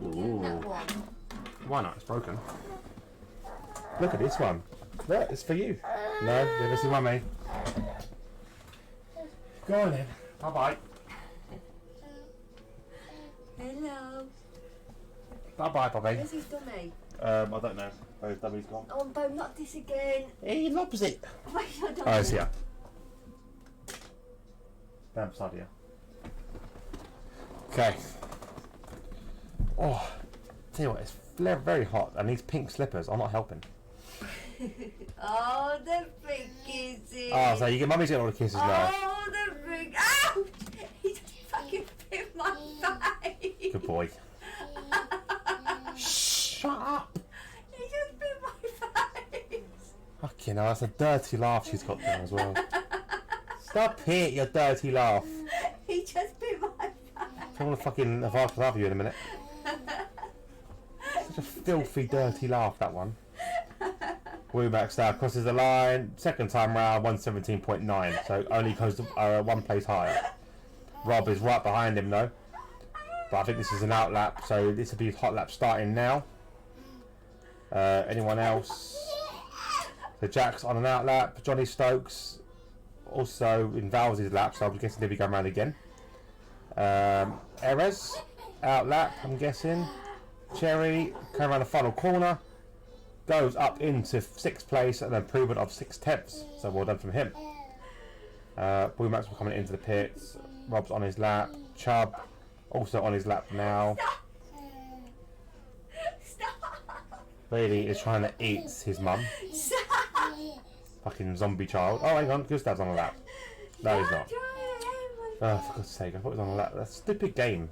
Ooh. Why not? It's broken. Look at this one. Look, it's for you. No, this is mummy. Go on then. Bye bye. Hello. Bye bye, Bobby. Where's his dummy? I don't know. Where's Dummy's gone? Oh, Bo, not this again. He's opposite. Wait, I don't Oh, it's here. Down beside you. Okay. Oh, tell you what, it's very hot, and these pink slippers are not helping. Oh, the big kisses. Oh, so you get mummy's getting all the kisses now. Oh, the big. Ouch! He just fucking bit my face. Good boy. Shut up. He just bit my face. Fucking hell, that's a dirty laugh she's got there as well. Stop it, your dirty laugh. He just bit my face. I want to fucking laugh you in a minute. Such a filthy, dirty laugh, that one. Womack now crosses the line. Second time round, 1:17.9. So only goes to, 1 place higher. Rob is right behind him though. But I think this is an out lap, so this will be hot lap starting now. Anyone else? So Jack's on an out lap. Johnny Stokes also invalidates his lap, so I'm guessing he'll be going around again. Erez, out lap, I'm guessing. Cherry, coming around the final corner. Goes up into 6th place and an improvement of 6/10. So well done from him. Womack's coming into the pits. Rob's on his lap. Chubb also on his lap now. Stop. Bailey is trying to eat his mum. Stop. Fucking zombie child. Oh, hang on. Gustav's on the lap. No, he's not. Oh, for God's sake. I thought he was on the lap. That's a stupid game.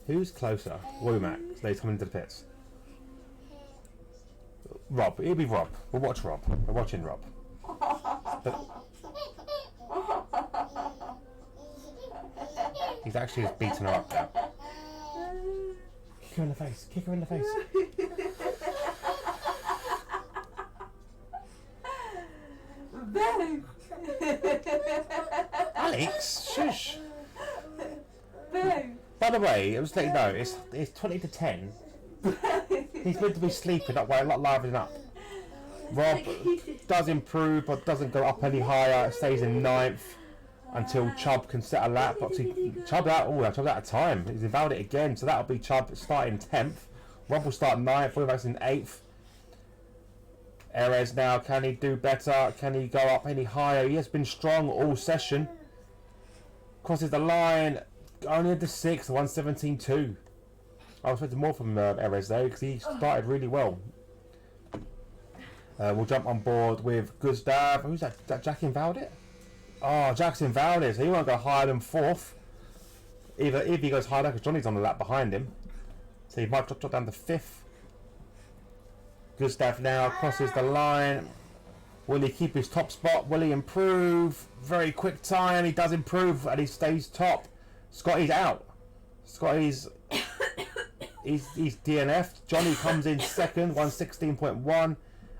Who's closer? Womack. So he's coming into the pits. Rob. It'll be Rob. We'll watch Rob. We're watching Rob. He's actually beating her up now. Kick her in the face. Kick her in the face. Boo. Alex, shush. Boo. By the way, I was letting you know, it's 20 to 10. He's meant to be sleeping up, a lot livening up. Rob does improve, but doesn't go up any higher. Stays in 9th until Chubb can set a lap. Obviously, Chubb out of time. He's invalid it again, so that'll be Chubb starting 10th. Rob will start 9th. Womack's in 8th. Erez now, can he do better? Can he go up any higher? He has been strong all session. Crosses the line. Only at the 6th, 1:17.2. I was expecting more from Erez though, because he started really well. We'll jump on board with Gustav. Who's that? Is that Jack invalid it? Oh, Jack's invalid it, so he won't go higher than 4th. Either if he goes higher, because Johnny's on the lap behind him. So he might drop down to 5th. Gustav now crosses the line. Will he keep his top spot? Will he improve? Very quick time. He does improve and he stays top. Scotty's out. Scotty's he's DNF'd. Johnny comes in 2nd, 1:16.1.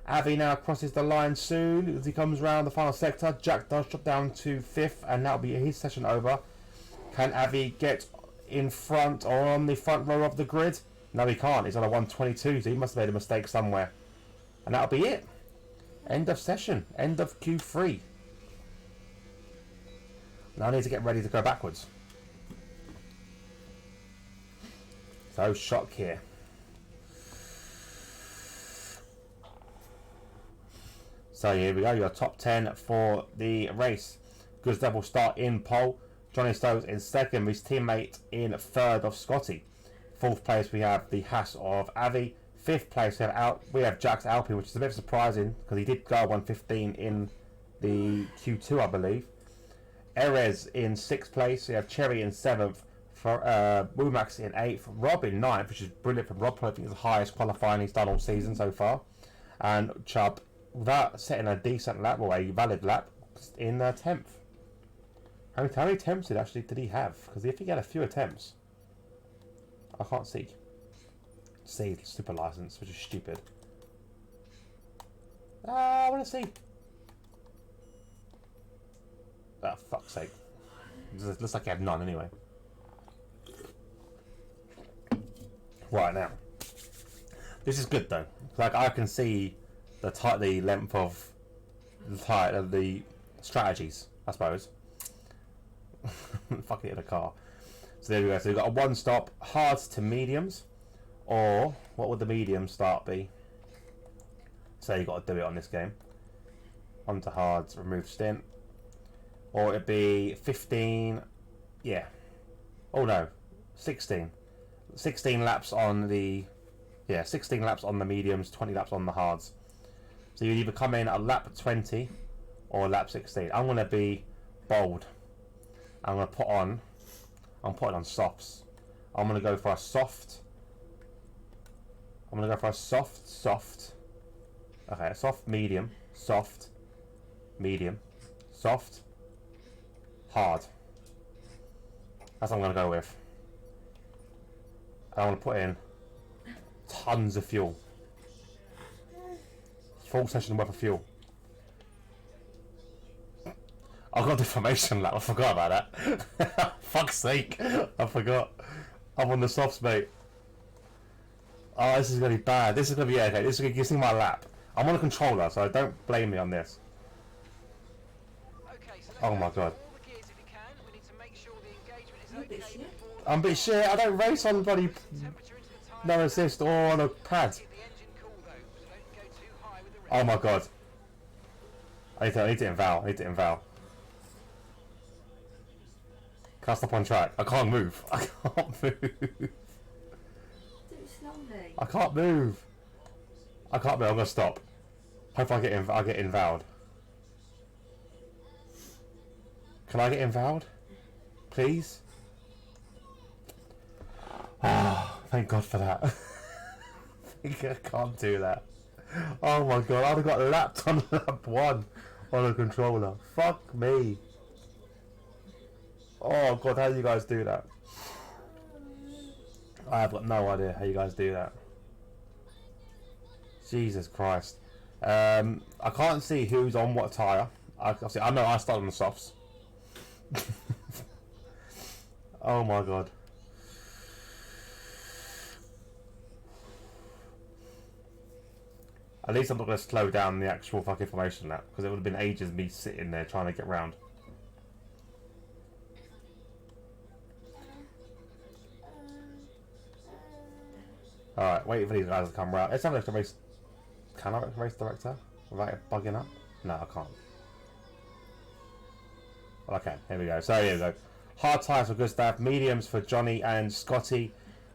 Avi now crosses the line soon as he comes round the final sector. Jack does drop down to 5th, and that'll be his session over. Can Avi get in front or on the front row of the grid? No, he can't. He's on a 122, so he must have made a mistake somewhere. And that'll be it. End of session. End of Q3. Now I need to get ready to go backwards. So, shock here. So here we go, your top 10 for the race. Gustav will start in pole. Johnny Stokes in second, his teammate in third of Scotty. Fourth place we have the Haas of Avi. Fifth place we have Jax Alpine, which is a bit surprising because he did go 115 in the Q2, I believe. Erez in sixth place. We have Cherry in seventh. For Wumax in eighth. Rob in ninth, which is brilliant from Rob. I think it's the highest qualifying he's done all season so far. And Chubb, without setting a decent lap or a valid lap, in 10th. How many attempts did he have? Because if he had a few attempts, I can't see. See super license, which is stupid. I want to see. Oh, fuck's sake. It looks like he had none anyway. Right now. This is good though. Like I can see the length of the strategies, I suppose. Fucking in a car. So there we go. So we've got a one stop, hards to mediums. Or what would the medium start be? So you got to do it on this game. Onto hards, remove stint. Or it'd be 15. Yeah. Oh no, 16. 16 laps on the 16 laps on the mediums, 20 laps on the hards. So you either come in at lap 20 or lap 16. I'm gonna be bold. I'm putting on softs. I'm gonna go for a soft. Soft. Okay, a soft, medium, soft, medium, soft, hard. That's what I'm gonna go with. I want to put in tons of fuel. Full session worth of fuel. I've got the formation lap. I forgot about that. Fuck's sake. I forgot. I'm on the softs, mate. Oh, this is going to be bad. This is going to be okay. This is going to give me my lap. I'm on a controller, so don't blame me on this. Okay, so oh my god. all the gears if you can. We need to make sure the engagement is okay before I'm a bit shit. I don't race on bloody temperature into the tire. no assist or on a pad. Keep the engine cool though, so don't go too high with the Oh my god. I need to inval. Cast up on track. I can't move. I can't move. Do it slowly. I can't move. I'm gonna stop. Hopefully I get invalid. Can I get invalid? Please? Oh, thank God for that. I can't do that. Oh my god, I'd have got lapped on lap 1 on a controller. Fuck me. Oh god, how do you guys do that? I have got no idea how you guys do that. Jesus Christ. I can't see who's on what tyre. I know I started on the softs. Oh my god. At least I'm not going to slow down the actual fucking formation lap, because it would have been ages me sitting there trying to get round. Alright, waiting for these guys to come round. Let's have a look at the race. Can I race director without it bugging up? No, I can't. Okay, here we go. So here we go. Hard tyres for Gustav, mediums for Johnny and Scotty,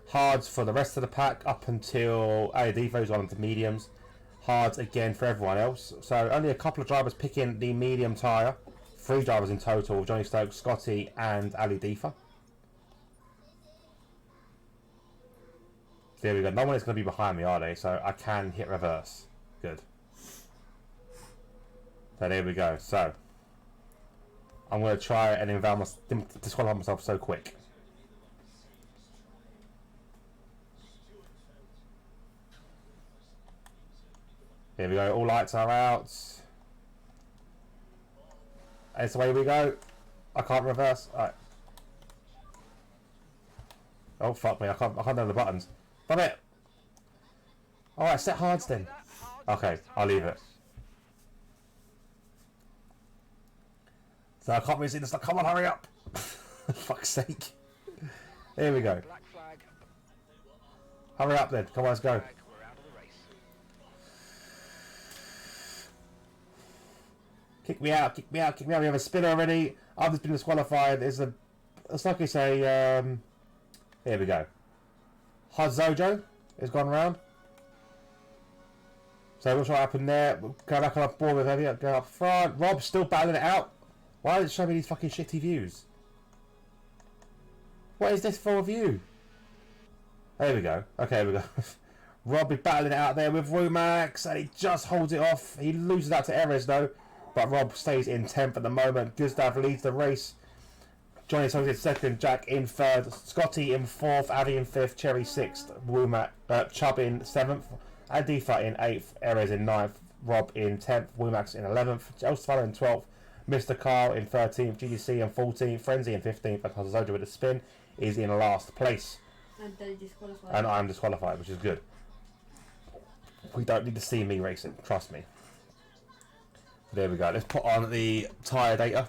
hards for the rest of the pack up until Defoe's on to mediums, hards again for everyone else. So only a couple of drivers picking the medium tyre. 3 drivers in total: Johnny Stokes, Scotty, and Ali Defa. There we go. No one is going to be behind me, are they? So I can hit reverse. Good. So there we go. So I'm going to try and disqualify myself so quick. Here we go. All lights are out. That's the way we go. I can't reverse. Alright. Oh fuck me! I can't know the buttons. Damn it! All right, set hards then. Okay, I'll leave it. So I can't really see this. Come on, hurry up! Fuck's sake! Here we go. Black flag. Hurry up then. Come on, let's go. We're out of the race. Kick me out! Kick me out! Kick me out! We have a spinner already. I've just been disqualified. It's like you say. Here we go. Hazojo has gone round. So what's what happened there? We'll go back on our board with heavy. Go up front. Rob's still battling it out. Why does it show me these fucking shitty views? What is this for a view? There we go. Okay, here we go. Rob is battling it out there with Rumax, and he just holds it off. He loses out to Erez though, but Rob stays in 10th at the moment. Gustav leads the race. Johnny Songs in 2nd, Jack in 3rd, Scotty in 4th, Avi in 5th, Cherry 6th, Womack, Chubb in 7th, Adifa in 8th, Erez in 9th, Rob in 10th, Womax in 11th, Elsfala in 12th, Mr. Carl in 13th, GDC in 14th, Frenzy in 15th, and Hazojo with a spin is in last place. And disqualified. And I'm disqualified, which is good. We don't need to see me racing, trust me. There we go. Let's put on the tyre data,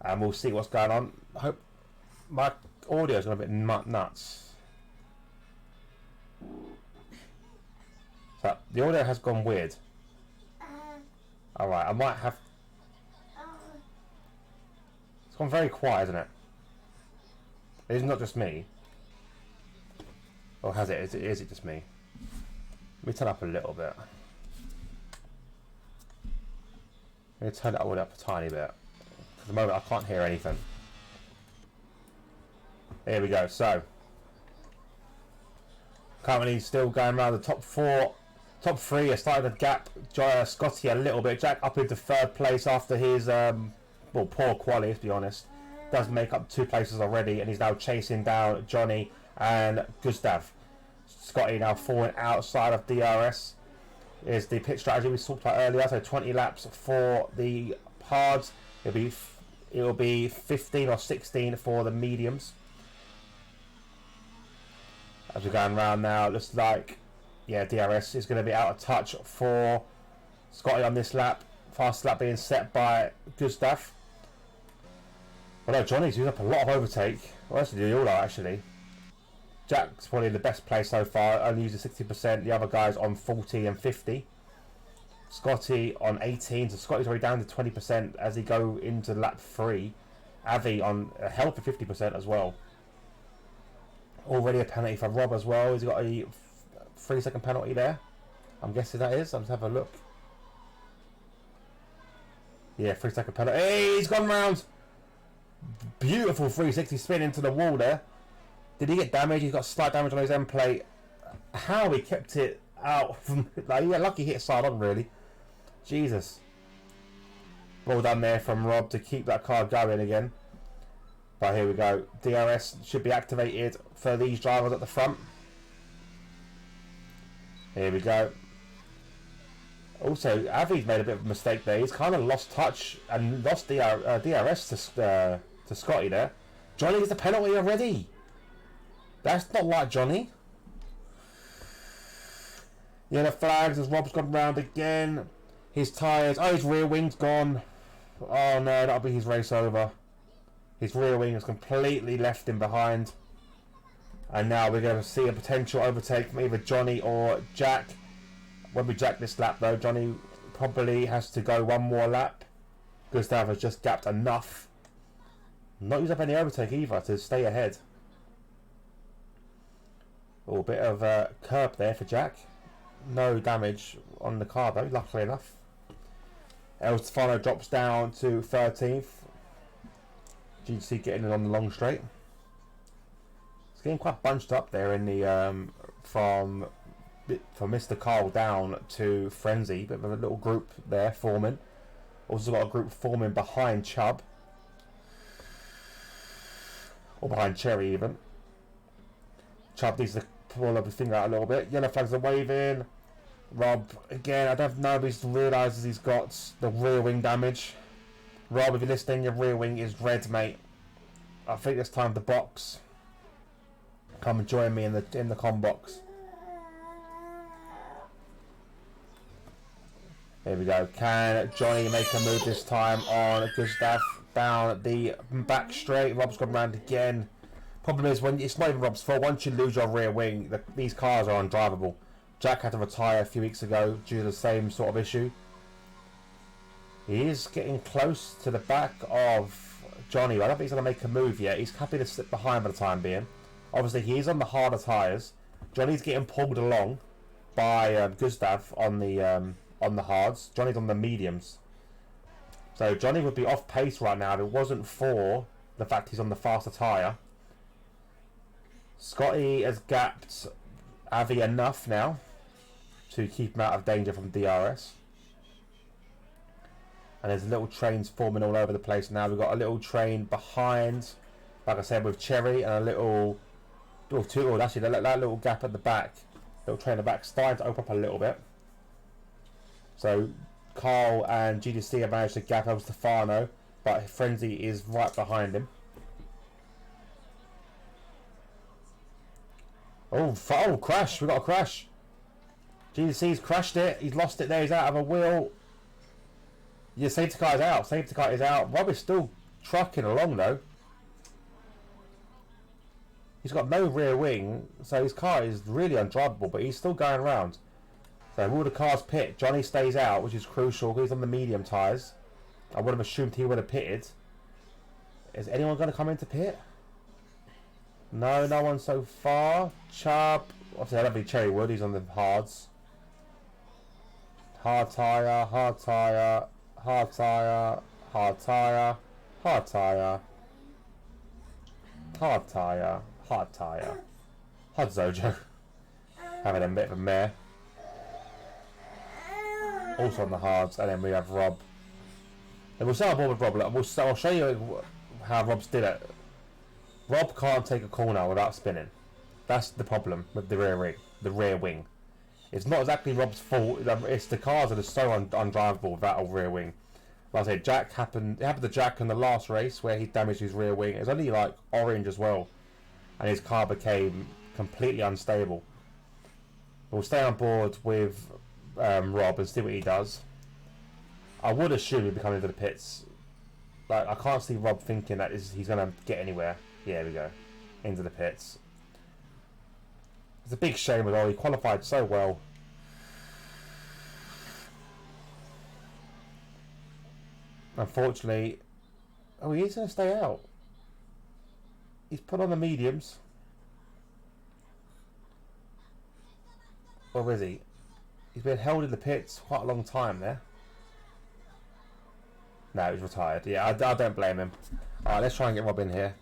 and we'll see what's going on. I hope my audio's gone a bit nuts. So the audio has gone weird. Alright, I might have. It's gone very quiet, isn't it? It's not just me. Or has it? Is it just me? Let me turn up a little bit. Let me turn it all up a tiny bit. At the moment I can't hear anything. Here we go. So currently still going around the top 4. Top 3 has started to gap Scotty a little bit. Jack up into 3rd place after his well, poor quality, let's be honest. Does make up 2 places already, and he's now chasing down Johnny and Gustav. Scotty now falling outside of DRS. Is the pit strategy we talked about earlier. So 20 laps for the hards. It'll be 15 or 16 for the mediums. As we're going around now, it looks like DRS is going to be out of touch for Scotty on this lap. Fast lap being set by Gustav. Although Johnny's used up a lot of overtake. Well, actually, they all are actually. Jack's probably in the best place so far, only using 60%. The other guys on 40 and 50. Scotty on 18, so Scotty's already down to 20% as he go into lap 3. Avi on a healthy 50% as well. Already a penalty for Rob as well. He's got a 3-second penalty there. I'm guessing that is. I'm just have a look. Yeah, 3-second penalty. Hey, he's gone round. Beautiful 360 spin into the wall there. Did he get damaged? He's got slight damage on his end plate. How he kept it out from, like, yeah, lucky hit side on really. Jesus. Well done there from Rob to keep that car going again. But here we go. DRS should be activated for these drivers at the front. Here we go. Also, Avi's made a bit of a mistake there. He's kind of lost touch and lost DRS to Scotty there. Johnny gets the penalty already. That's not like Johnny. Yeah, the flags as Rob's gone round again. His tyres. Oh, his rear wing's gone. Oh no, that'll be his race over. His rear wing has completely left him behind. And now we're going to see a potential overtake from either Johnny or Jack. When we jack this lap though, Johnny probably has to go one more lap. Gustav has just gapped enough. Not used up any overtake either to stay ahead. A bit of a curb there for Jack. No damage on the car though, luckily enough. El Stefano drops down to 13th. GC getting it on the long straight. It's getting quite bunched up there in the from Mr. Carl down to Frenzy. Bit of a little group there forming. Also got a group forming behind Chubb. Or behind Cherry even. Chubb needs to pull up his finger out a little bit. Yellow flags are waving. Rob, again, I don't know if he realises he's got the rear wing damage. Rob, if you're listening, your rear wing is red, mate. I think it's time to box. come and join me in the comm box. Here we go. Can Johnny make a move this time on Gustav? Down the back straight. Rob's gone round again. Problem is, when it's not even Rob's fault. Once you lose your rear wing, these cars are undrivable. Jack had to retire a few weeks ago due to the same sort of issue. He is getting close to the back of Johnny. I don't think he's going to make a move yet. He's happy to sit behind for the time being. Obviously, he is on the harder tyres. Johnny's getting pulled along by Gustav on the hards. Johnny's on the mediums. So Johnny would be off pace right now if it wasn't for the fact he's on the faster tyre. Scotty has gapped Avi enough now to keep him out of danger from DRS. And there's little trains forming all over the place now. We've got a little train behind, like I said, with Cherry, and a little... actually, that little gap at the back, little train at the back, starting to open up a little bit. So Carl and GDC have managed to gap over Stefano, but Frenzy is right behind him. Oh, crash! We got a crash. GDC's crashed it. He's lost it there. He's out of a wheel. Yeah, safety car is out. Safety car is out. Rob is still trucking along though. He's got no rear wing, so his car is really undrivable, but he's still going around. So will the cars pit? Johnny stays out, which is crucial. He's on the medium tyres. I would have assumed he would have pitted. Is anyone going to come into pit? No, no one so far. Chubb. Obviously, I don't think Cherry would. He's on the hards. Hard tyre, hard tyre, hard tyre, hard tyre, hard tyre, hard tyre, hard tyre. Hard Zojo. Having a bit of a mare. Also on the hards, and then we have Rob. And we'll start on board with Rob. I'll show you how Rob's did it. Rob can't take a corner without spinning. That's the problem with the rear wing. It's not exactly Rob's fault. It's the cars that are so undrivable without a rear wing. Like I said, it happened to Jack in the last race where he damaged his rear wing. It was only like orange as well, and his car became completely unstable. We'll stay on board with Rob and see what he does. I would assume he'd be coming into the pits. Like, I can't see Rob thinking that he's going to get anywhere. Yeah, here we go. Into the pits. It's a big shame with all. He qualified so well. Unfortunately... Oh, he's going to stay out. He's put on the mediums. Where is he? He's been held in the pits quite a long time there. No, he's retired. Yeah, I don't blame him. Alright, let's try and get Rob in here.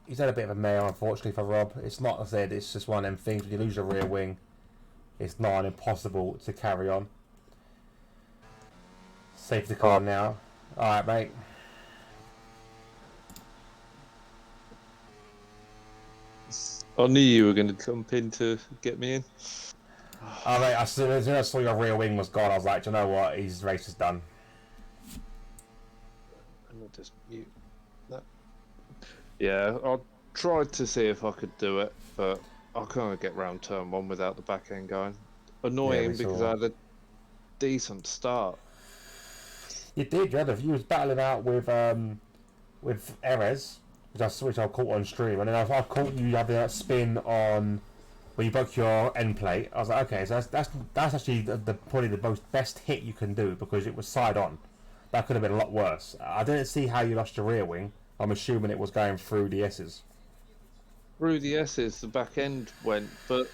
He's had a bit of a mare, unfortunately, for Rob. It's not, as I said, it's just one of them things. When you lose your rear wing, it's not impossible to carry on. Safety car now. Alright, mate. I knew you were going to jump in to get me in. Alright, as soon as I saw your rear wing was gone, I was like, do you know what? His race is done. I'm not just mute that. Yeah, I tried to see if I could do it, but I can't get round turn one without the back end going. Annoying because I had a decent start. You did, you was battling out with Erez, which I caught on stream, and then I caught you having that spin on when you broke your end plate. I was like, okay, so that's actually probably the best hit you can do because it was side on. That could have been a lot worse. I didn't see how you lost your rear wing. I'm assuming it was going through the S's. Through the S's, the back end went, but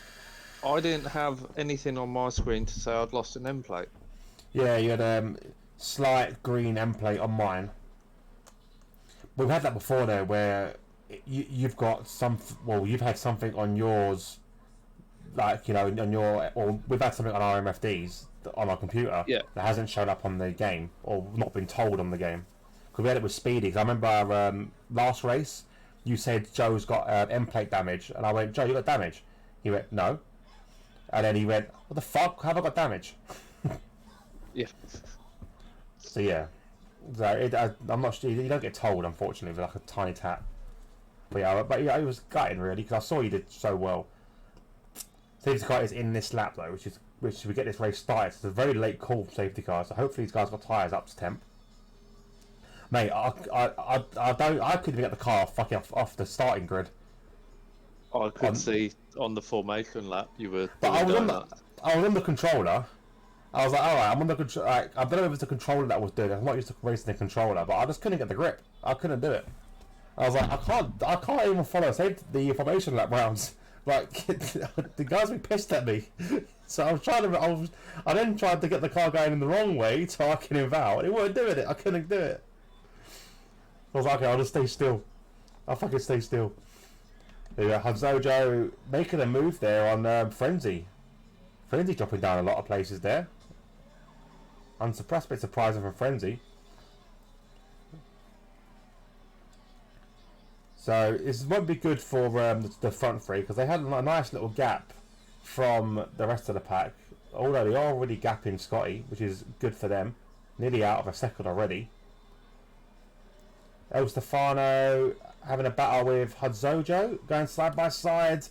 I didn't have anything on my screen to say I'd lost an end plate. Yeah, you had slight green end plate on mine. We've had that before though, where you've got you've had something on yours, like, you know, on your, or we've had something on our MFDs on our computer that hasn't shown up on the game or not been told on the game. Because we had it with Speedy. Cause I remember our last race, you said Joe's got end plate damage, and I went, Joe, you got damage? He went, no. And then he went, what the fuck? How have I got damage? Yeah. So yeah. So I'm not sure. You don't get told, unfortunately, with like a tiny tap. But yeah, he was gutting really because I saw he did so well. Safety car is in this lap though, which we get this race started. It's a very late call for safety car, so hopefully these guys got tyres up to temp. Mate, I couldn't even get the car fucking off the starting grid. I could see on the formation lap you were. But I was on the controller. I was like, all right, I'm on the control. Like, I don't know if it's the controller that was doing it. I'm not used to racing the controller, but I just couldn't get the grip. I couldn't do it. I was like, I can't even follow the formation lap rounds. Like the guys were pissed at me. So I then tried to get the car going in the wrong way to arcing him out. It wasn't doing it. I couldn't do it. I was like, okay, I'll just stay still. I'll fucking stay still. Yeah, Hanzojo making a move there on Frenzy. Frenzy dropping down a lot of places there. Unsurprised, but surprising from Frenzy. So this won't be good for the front three because they had a nice little gap from the rest of the pack. Although they are already gapping Scotty, which is good for them. Nearly out of a second already. El Stefano having a battle with Hadzojo, going side by side.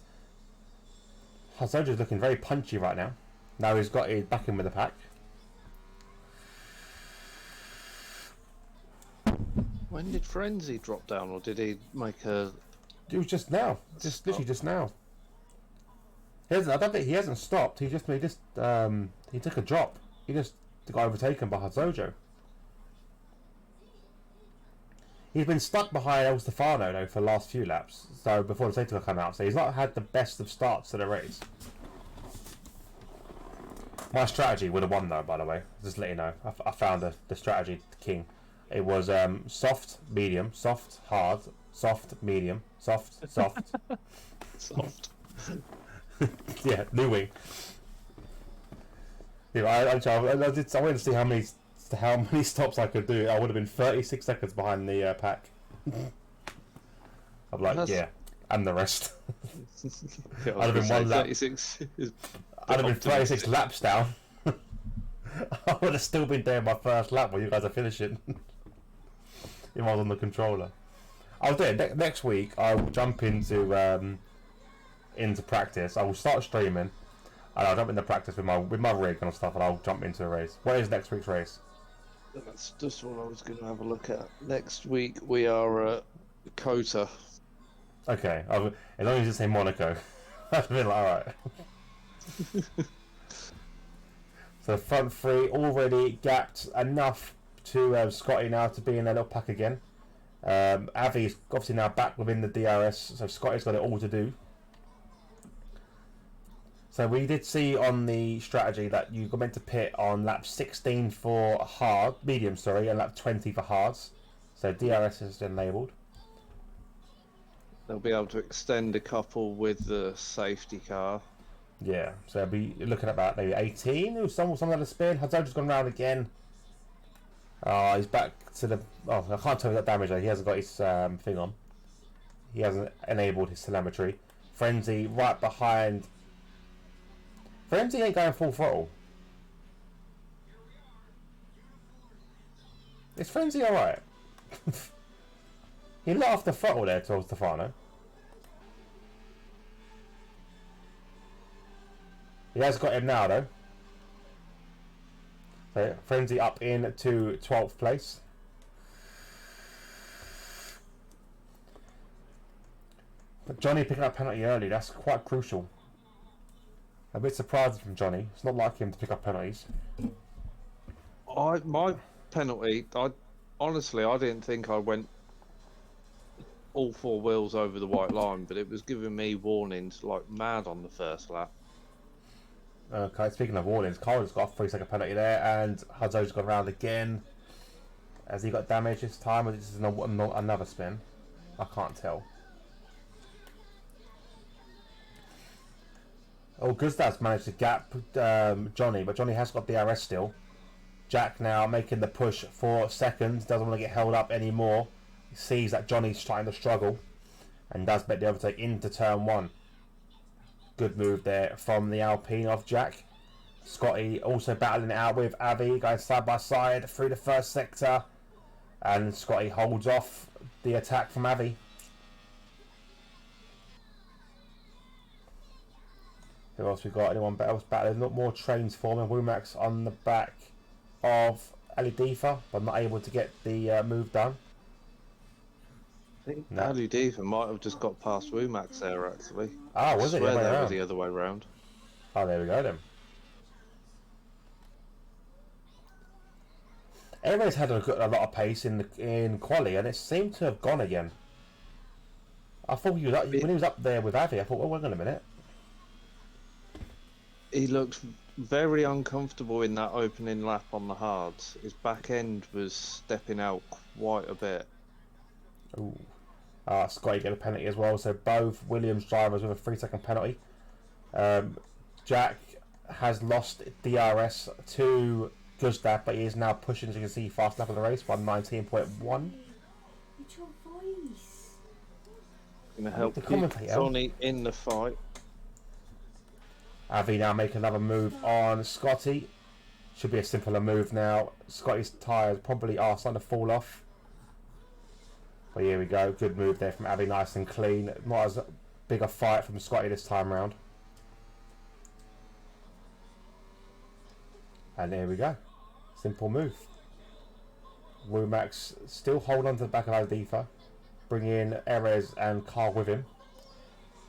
Hadzojo's looking very punchy right now. Now he's got it back in with the pack. When did Frenzy drop down, or did he make a? It was just now, literally just now. I don't think he hasn't stopped. He took a drop. He just got overtaken by Hadzojo. He's been stuck behind El Stefano though for the last few laps. So before the safety car came out, so he's not had the best of starts to the race. My strategy would have won though, by the way. Just to let you know, I found the strategy king. It was soft, medium, soft, hard, soft, medium, soft, soft. Soft. Yeah, new wing. Yeah, I wanted to see how many stops I could do. I would have been 36 seconds behind the pack. I'm like, yeah, and the rest. Yeah, I'd have been 1 lap. 36 I'd have been 36 laps down. I would have still been there in my first lap while you guys are finishing. If I was on the controller. I'll do it next week. I will jump into practice. I will start streaming, and I'll jump into practice with my rig and stuff, and I'll jump into a race. What is next week's race? That's just what I was going to have a look at. Next week we are at Kota. Okay, as long as you say Monaco, I've been like, all right. So front three already gapped enough to Scotty now to be in their little pack again. Avi's obviously now back within the DRS, so Scotty's got it all to do. So we did see on the strategy that you got meant to pit on lap 16 for medium, and lap 20 for hards. So DRS is enabled. They'll be able to extend a couple with the safety car. Yeah, so they'll be looking at about maybe 18. Ooh, some had a spin. Hadzojo's gone round again. He's back to the. Oh, I can't tell you that damage though. He hasn't got his thing on. He hasn't enabled his telemetry. Frenzy right behind. Frenzy ain't going full throttle. Is Frenzy alright? He let off the throttle there to Stefano. He has got him now though. So Frenzy up in to 12th place. But Johnny picking up penalty early, that's quite crucial. A bit surprising from Johnny. It's not like him to pick up penalties. My penalty, honestly I didn't think I went all 4 wheels over the white line, but it was giving me warnings like mad on the first lap. Okay, speaking of warnings, Cole's got a 3-second penalty there, and Hadzojo's gone round again. Has he got damage this time, or is this another spin? I can't tell. Oh, Gustav's managed to gap Johnny, but Johnny has got DRS still. Jack now making the push for seconds, doesn't want to get held up anymore. He sees that Johnny's starting to struggle, and does bet the overtake into turn 1. Good move there from the Alpine of Jack. Scotty also battling it out with Avi, going side by side through the first sector, and Scotty holds off the attack from Avi. Who else we got? Anyone else back? There's not more trains forming. Womack's on the back of Ali Difa, but not able to get the move done. I think No. Ali Diva might have just got past Wumax there, actually. Oh, was I it? swear The other way that was around. the other way round. Oh, there we go then. Everybody's had a lot of pace in quali, and it seemed to have gone again. I thought he was up, when he was up there with Avi. I thought, well, wait on a minute. He looked very uncomfortable in that opening lap on the hards. His back end was stepping out quite a bit. Ooh. Scotty get a penalty as well. So both Williams drivers with a 3-second penalty. Jack has lost DRS to Gustav, but he is now pushing, as you can see, fast lap of the race, 119.1. It's your voice. Going to help the keep commentator. Johnny in the fight. Avi now make another move on Scotty. Should be a simpler move now. Scotty's tyres probably are starting to fall off. But here we go. Good move there from Avi, nice and clean. Not as big a fight from Scotty this time round. And there we go. Simple move. Womax still hold on to the back of Aldifa. Bring in Erez and Carl with him.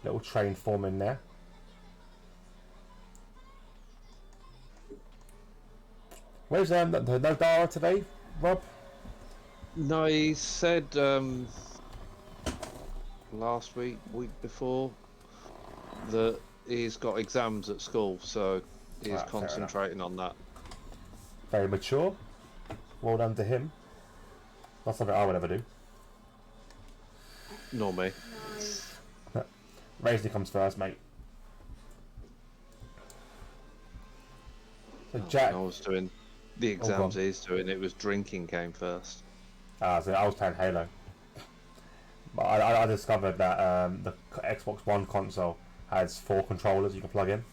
Little train forming there. Where's no Dara today, Rob? No, he said last week before, that he's got exams at school, so he's Right, concentrating on that. Very mature. Well done to him. Not something I would ever do. Nor me. No. Raisley comes first, mate. So Jack. I was doing the exams he's doing. It was drinking came first. So I was playing Halo. But I discovered that the Xbox One console has 4 controllers you can plug in.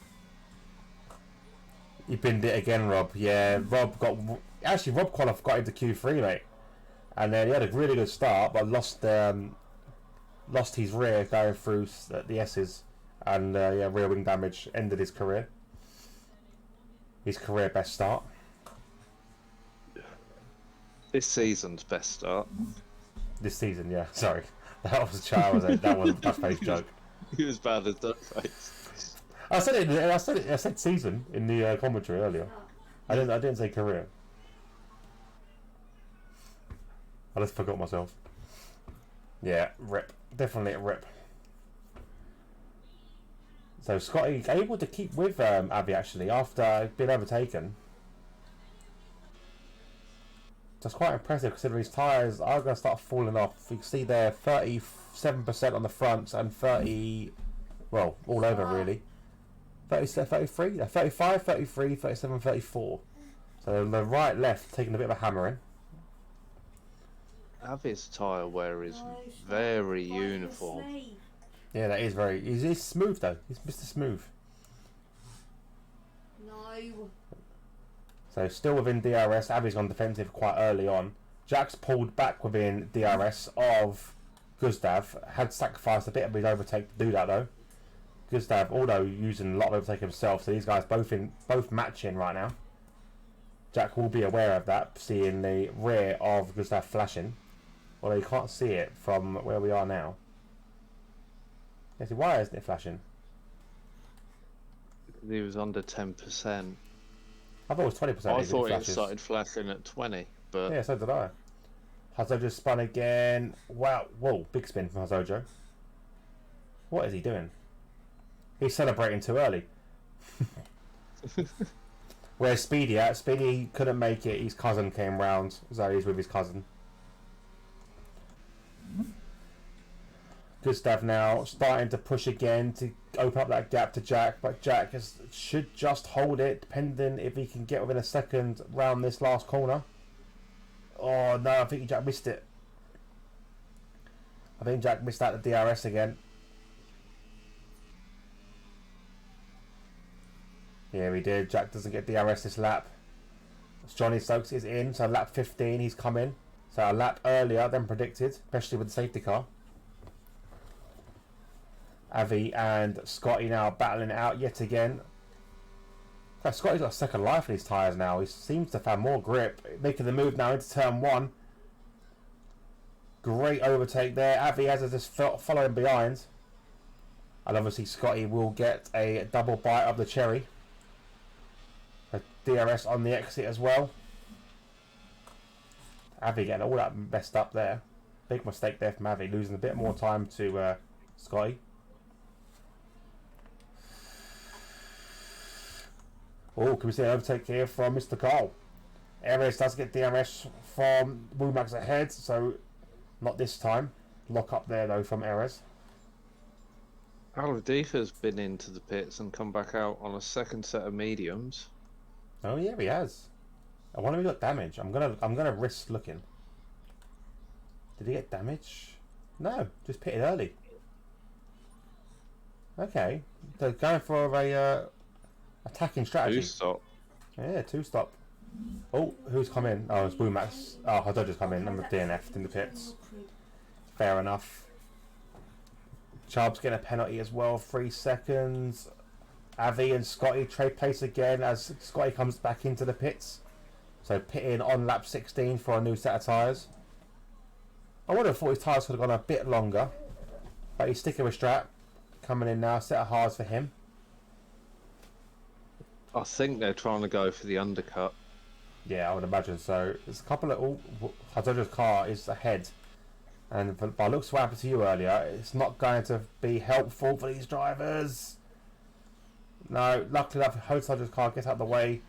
You binned it again, Rob. Yeah, Rob got into Q3, mate, and then he had a really good start, but lost his rear going through the S's, and rear wing damage ended his career. His career best start. This season's best start. This season, yeah. Sorry, that was that was a touch-based joke. He was bad as Duckface. I said season in the commentary earlier. I didn't say career. I just forgot myself. Yeah, rip. Definitely a rip. So Scotty able to keep with Avi actually after being overtaken. That's quite impressive considering his tyres are going to start falling off. You can see there 37% on the front and 30, well, all over really. 33, 35, 33, 37, 34. So the right, left taking a bit of a hammering. Avi's tyre wear is very uniform. Yeah, that is very. He's smooth though. He's Mr. Smooth. No. So still within DRS. Avi's gone defensive quite early on. Jack's pulled back within DRS of Gustav. Had sacrificed a bit of his overtake to do that though. Gustav, although using a lot of overtake himself, so these guys both matching right now. Jack will be aware of that, seeing the rear of Gustav flashing. Although you can't see it from where we are now. Why isn't it flashing? He was under 10%. I thought it was 20%. I thought it started flashing at 20, but yeah, so did I. Hazojo spun again. Wow, whoa, big spin from Hazojo. What is he doing? He's celebrating too early. Where's Speedy at? Speedy couldn't make it. His cousin came round, so he's with his cousin. Gustav now starting to push again to open up that gap to Jack, but Jack should just hold it, depending if he can get within a second round this last corner. Oh no, I think Jack missed it. I think Jack missed out the DRS again. Yeah, he did. Jack doesn't get DRS this lap. Johnny Stokes is in, so lap 15 he's come in. So a lap earlier than predicted, especially with the safety car. Avi and Scotty now battling it out yet again. Scotty's got a second life in his tyres now. He seems to have more grip. Making the move now into turn 1. Great overtake there. Avi has to just following behind. And obviously Scotty will get a double bite of the cherry. A DRS on the exit as well. Avi getting all that messed up there. Big mistake there from Avi, losing a bit more time to Scotty. Oh, can we see an overtake here from Mr. Cole? Ares does get DRS from Womack's ahead, so not this time. Lock up there though from Ares. Aladifa's been into the pits and come back out on a second set of mediums. Oh yeah, he has. I wonder if he got damage. I'm gonna risk looking. Did he get damage? No, just pitted early. Okay, they're going for a attacking strategy. 2-stop. Yeah, 2-stop. Oh, who's come in? Oh, it's Womack's. Oh, her dodger's come in. I'm DNF'd in the pits. Fair enough. Chubb's getting a penalty as well. 3 seconds. Avi and Scotty trade place again as Scotty comes back into the pits. So pitting on lap 16 for a new set of tyres. I would have thought his tyres could have gone a bit longer, but he's sticking with Strat. Coming in now, set of hards for him. I think they're trying to go for the undercut. Yeah, I would imagine so. There's a couple of... Hadzoja's car is ahead. And by looks of what happened to you earlier, it's not going to be helpful for these drivers. No, luckily enough, Hadzoja's car gets out of the way.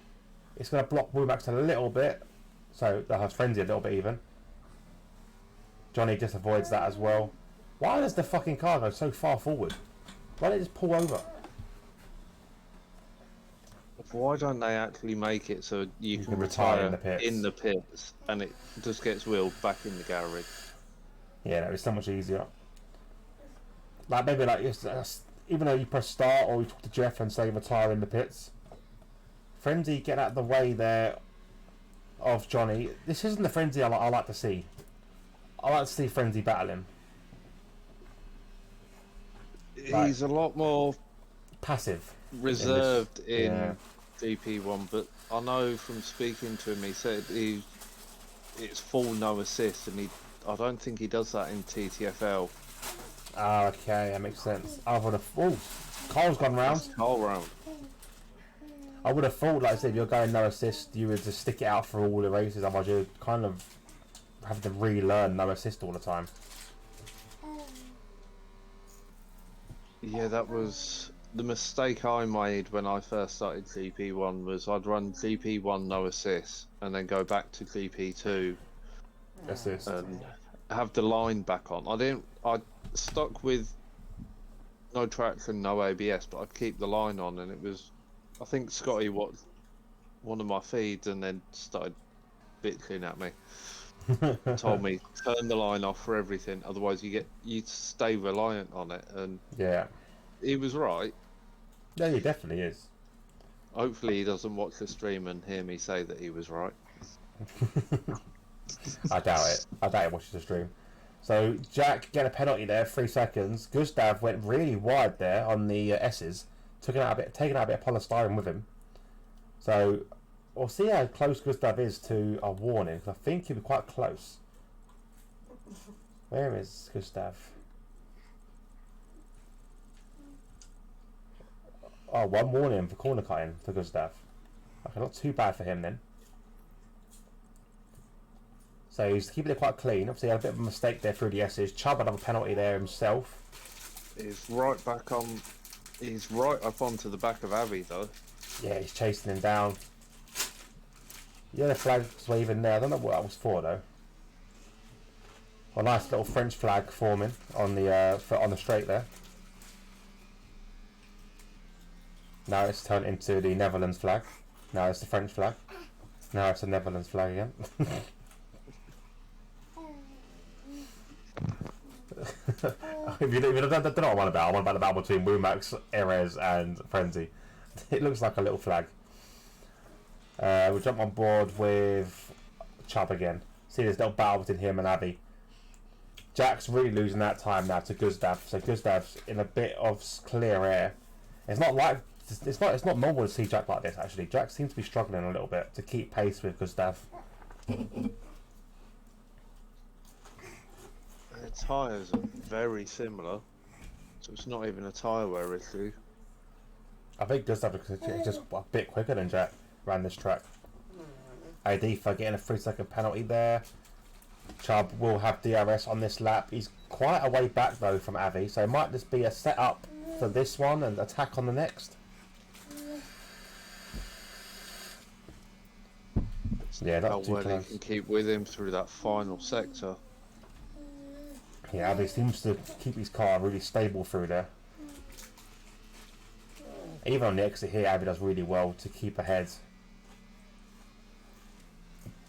It's going to block Womack's a little bit. So that has frenzy a little bit even. Johnny just avoids that as well. Why does the fucking car go so far forward? Why don't they just pull over? Why don't they actually make it so you can retire in the pits and it just gets wheeled back in the garage? Yeah, that was so much easier. Like maybe like even though you press start or you talk to Jeff and say retire in the pits. Frenzy get out of the way there of Johnny. This isn't the Frenzy I like to see. I like to see Frenzy battling. He's a lot more passive, reserved in GP1, but I know from speaking to him, he said it's full no assist, and I don't think he does that in TTFL. Ah, okay, that makes sense. I would have. Oh, Carl's gone round. Carl round. I would have thought, like I said, if you're going no assist, you would just stick it out for all the races. Otherwise, you kind of have to relearn no assist all the time. Yeah, that was the mistake I made when I first started GP1. Was I'd run GP1 no assist and then go back to GP2 assist and have the line back on. I stuck with no traction, no ABS, but I'd keep the line on, and it was, I think Scotty watched one of my feeds and then started bitching at me. Told me turn the line off for everything, otherwise you stay reliant on it, and yeah, he was right. Yeah, he definitely is. Hopefully he doesn't watch the stream and hear me say that he was right. I doubt it. I doubt he watches the stream. So Jack get a penalty there, 3 seconds. Gustav went really wide there on the S's, taking out a bit of polystyrene with him. So we'll see how close Gustav is to a warning, because I think he'll be quite close. Where is Gustav? Oh, 1 warning for corner cutting for Gustav. Okay, not too bad for him then. So he's keeping it quite clean. Obviously, he had a bit of a mistake there through the S's. Chubb had a penalty there himself. He's right back on. He's right up onto the back of Avi though. Yeah, he's chasing him down. Yeah, the flag's waving there. I don't know what that was for though. A nice little French flag forming on the straight there. Now it's turned into the Netherlands flag. Now it's the French flag. Now it's the Netherlands flag again. If you don't know what I'm on about the battle between Womack, Erez and Frenzy. It looks like a little flag. We'll jump on board with Chubb again. See this little battle between him and Abby. Jack's really losing that time now to Gustav. So Gustav's in a bit of clear air. It's not normal to see Jack like this. Actually, Jack seems to be struggling a little bit to keep pace with Gustav. Their tyres are very similar, so it's not even a tyre wear issue. I think Gustav is just a bit quicker than Jack around this track. AD for getting a 3-second penalty there. Chubb will have DRS on this lap. He's quite a way back though from Avi, so it might just be a setup for this one and attack on the next. Yeah, not too well close. he can keep with him through that final sector. Yeah, Avi seems to keep his car really stable through there. Even on the exit here, Avi does really well to keep ahead.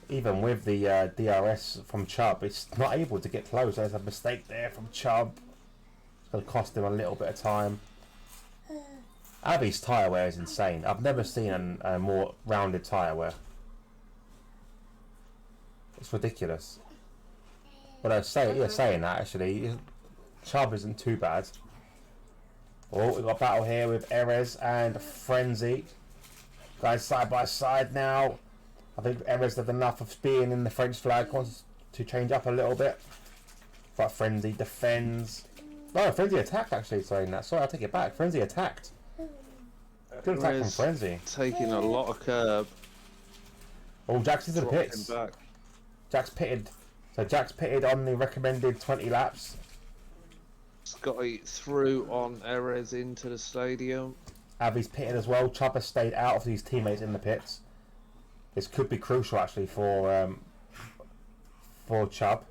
Even with the DRS from Chubb, it's not able to get close. There's a mistake there from Chubb. It's going to cost him a little bit of time. Avi's tyre wear is insane. I've never seen a more rounded tyre wear. It's ridiculous. But saying that, actually, Chubb isn't too bad. Oh, we've got a battle here with Erez and Frenzy. Guys side by side now. I think Erez had enough of being in the French flag, wants to change up a little bit. But Frenzy defends. No, Frenzy attacked actually, saying that. Sorry, I take it back. Frenzy attacked. Good attack from Frenzy. Taking a lot of curb. Oh, Jack's into the pits. Back. Jack's pitted. So Jack's pitted on the recommended 20 laps. Scotty through on Erez into the stadium. Avi's pitted as well. Chubb has stayed out of his teammates in the pits. This could be crucial actually for Chubb.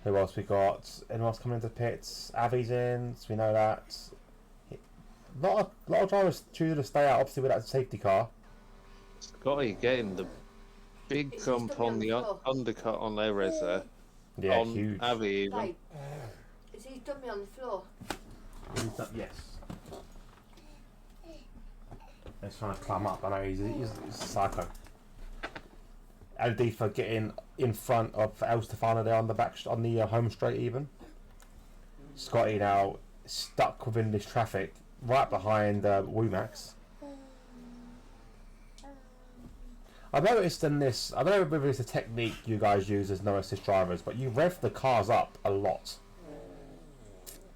Who else we got? Anyone else coming into the pits? Avi's in, so we know that. A lot of drivers choosing to stay out, obviously, with that safety car. Scotty getting the big jump on the undercut on Erez there. Yeah, on huge. Avi even. Babe, is he done me on the floor? Yes. He's trying to climb up. I know he's a psycho. LD for getting in front of El Stefano there on the home straight even. Scotty now stuck within this traffic, right behind Womax. I've noticed in this, I don't know whether it's a technique you guys use as no assist drivers, but you rev the cars up a lot.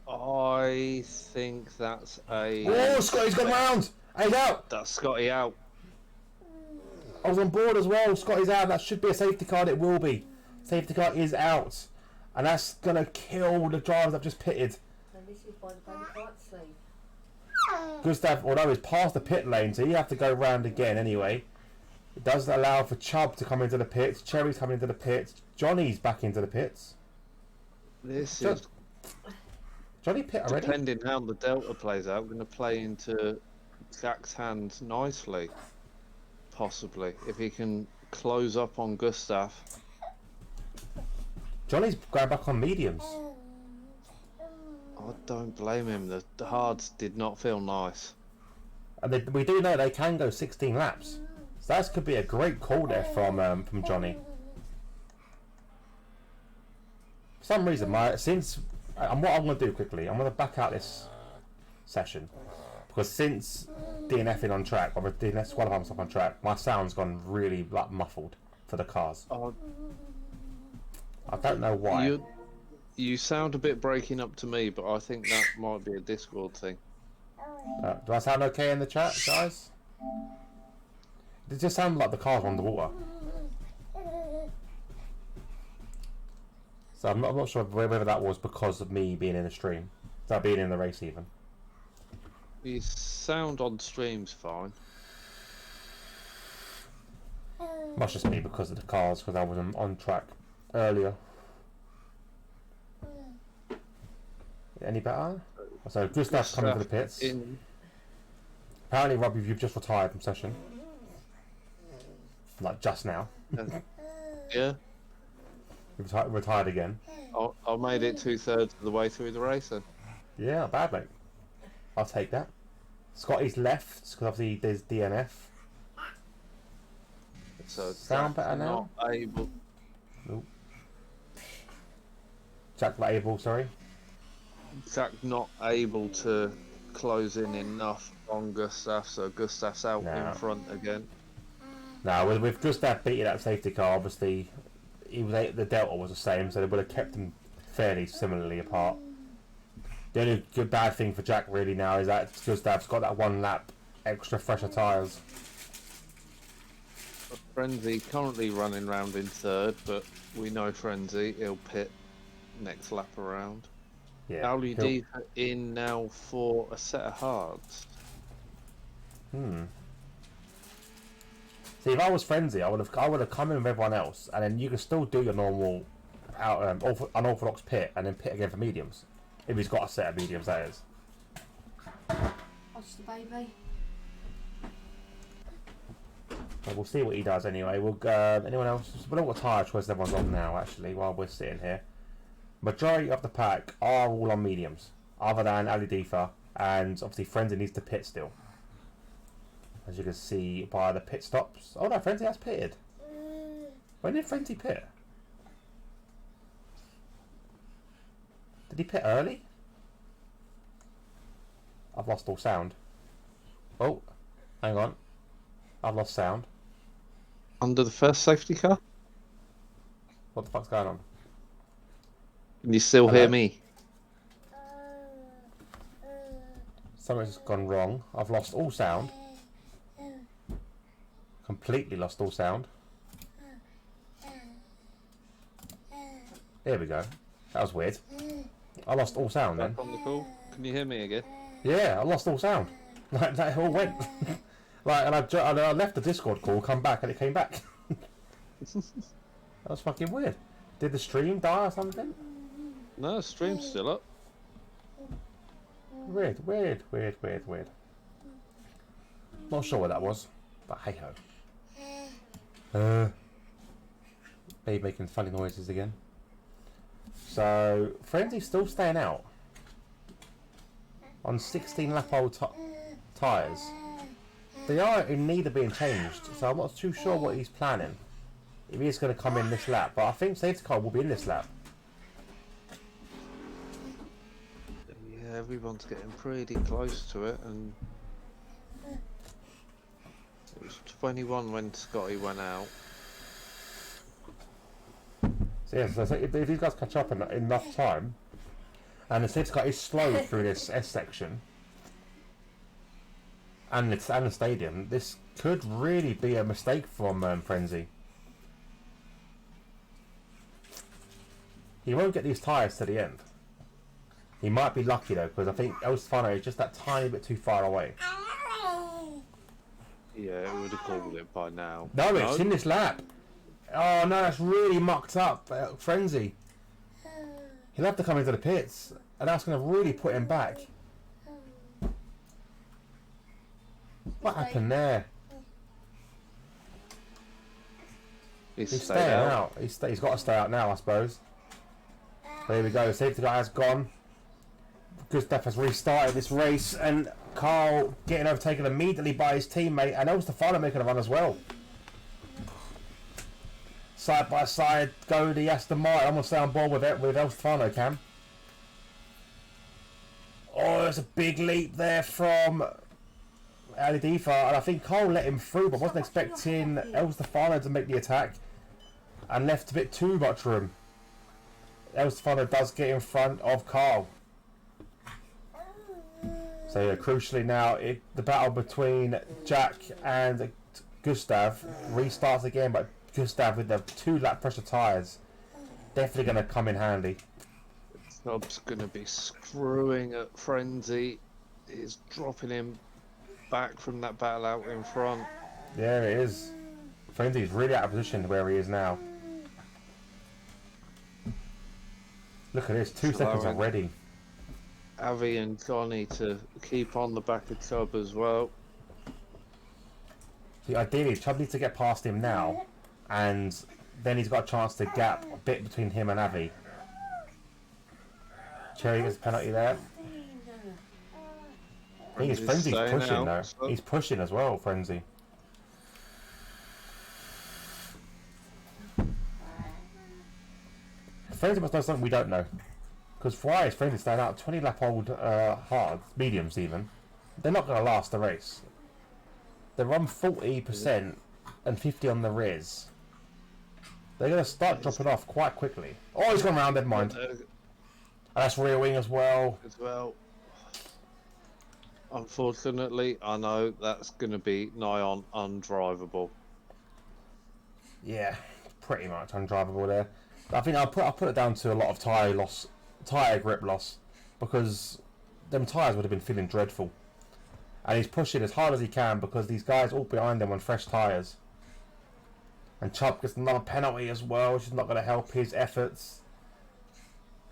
I think that's a... Oh, Scotty's gone round! He's out! That's Scotty out. I was on board as well. Scotty's out. That should be a safety car. It will be. Safety car is out. And that's going to kill the drivers that just pitted. And this is why the baby can't sleep. Gustav, although he's past the pit lane, so you have to go round again anyway. It does allow for Chubb to come into the pits. Cherry's coming into the pits. Johnny's back into the pits. This is... Johnny pit already? Depending how the Delta plays out, going to play into Jack's hands nicely. Possibly, if he can close up on Gustav. Johnny's going back on mediums. I don't blame him. The hards did not feel nice. And we do know they can go 16 laps. So that could be a great call there from Johnny. For some reason, what I'm going to do quickly, I'm going to back out this session. Because since DNFing on track, or DNF qualifying stuff on track, my sound's gone really muffled for the cars. I don't know why. You sound a bit breaking up to me, but I think that might be a Discord thing. Do I sound okay in the chat, guys? It just sounded like the cars were underwater. So I'm not sure whether that was because of me being in the stream. That being in the race even. The sound on stream's fine. Must just be because of the cars, because I was on track earlier. Any better? So Gustav's coming to the pits. Apparently, Rob, you've just retired from session. Like just now. Yeah. You've retired again. I made it 2/3 of the way through the race then. Yeah, not bad, mate. I'll take that. Scotty's left, because obviously there's DNF. So Sound better now? Not able. Nope. Jack not able, sorry. Jack not able to close in enough on Gustav, so Gustav's out in front again. Now with Gustav beating that safety car, obviously the delta was the same, so they would have kept them fairly similarly apart. The only good bad thing for Jack really now is that Gustav's got that 1 lap extra fresher tyres. Frenzy currently running round in 3rd, but we know Frenzy, he'll pit next lap around. Yeah. LED in now for a set of hards. See, if I was Frenzy, I would have come in with everyone else, and then you could still do your normal unorthodox pit, and then pit again for mediums. If he's got a set of mediums, that is. Watch the baby. But we'll see what he does anyway. We'll anyone else? We don't know what tyre choice everyone's on now, actually, while we're sitting here. Majority of the pack are all on mediums, other than Ali Difa, and obviously Frenzy needs to pit still. As you can see by the pit stops. Oh no, Frenzy has pitted. When did Frenzy pit? Did he pit early? I've lost all sound. Oh, hang on. I've lost sound. Under the first safety car? What the fuck's going on? Can you still hear me? Something's gone wrong. I've lost all sound. Completely lost all sound. There we go. That was weird. I lost all sound then. Back on the call. Can you hear me again? Yeah, I lost all sound. Like that all went. Like, and I left the Discord call, come back, and it came back. That was fucking weird. Did the stream die or something? No, the stream's still up. Weird. Not sure what that was, but hey ho. Babe making funny noises again. So, Frenzy's still staying out on 16 lap old tyres. They are in need of being changed, so I'm not too sure what he's planning. If he's going to come in this lap, but I think safety car will be in this lap. Yeah, everyone's getting pretty close to it, and it was 21 when Scotty went out. So yeah, so if these guys catch up in enough time, and the safety car is slow through this S section, and the stadium, this could really be a mistake from Frenzy. He won't get these tyres to the end. He might be lucky though, because I think El Stefano is just that tiny bit too far away. Yeah, it would have called it by now. No, it's in this lap. Oh no, that's really mucked up, Frenzy. He'll have to come into the pits, and that's going to really put him back. What happened there? He's staying out. He's got to stay out now, I suppose. There we go. The safety guy has gone. Gustav has restarted this race, and Carl getting overtaken immediately by his teammate, and El Stefano making a run as well. Side by side go the Aston Martin. I'm gonna stay on board with it with El Stefano, Cam. Oh, there's a big leap there from Ali Difa, and I think Carl let him through, but wasn't expecting El Stefano to make the attack, and left a bit too much room. El Stefano does get in front of Carl. So yeah, crucially now, the battle between Jack and Gustav restarts again, but Gustav with the 2 lap pressure tyres definitely going to come in handy. Snob's going to be screwing at Frenzy. He's dropping him back from that battle out in front. Yeah, it is. Frenzy's really out of position where he is now. Look at this, 2 seconds already. Avi and Johnny to keep on the back of Chubb as well. See, ideally, Chubb needs to get past him now, and then he's got a chance to gap a bit between him and Avi. Cherry gets a penalty there. I think Frenzy's pushing though. He's pushing as well, Frenzy. Frenzy must know something we don't know. Because why is Frenzy staying out? 20 lap old hards, mediums even. They're not going to last the race. They're on 40% and 50 on the rears. They're going to start dropping off quite quickly. Oh, he's gone round, never mind. And that's rear wing as well. Unfortunately, I know that's going to be nigh on undrivable. Yeah, pretty much undrivable there. I think I'll put it down to a lot of tyre grip loss, because them tyres would have been feeling dreadful. And he's pushing as hard as he can because these guys all behind him on fresh tyres. And Chubb gets another penalty as well, which is not going to help his efforts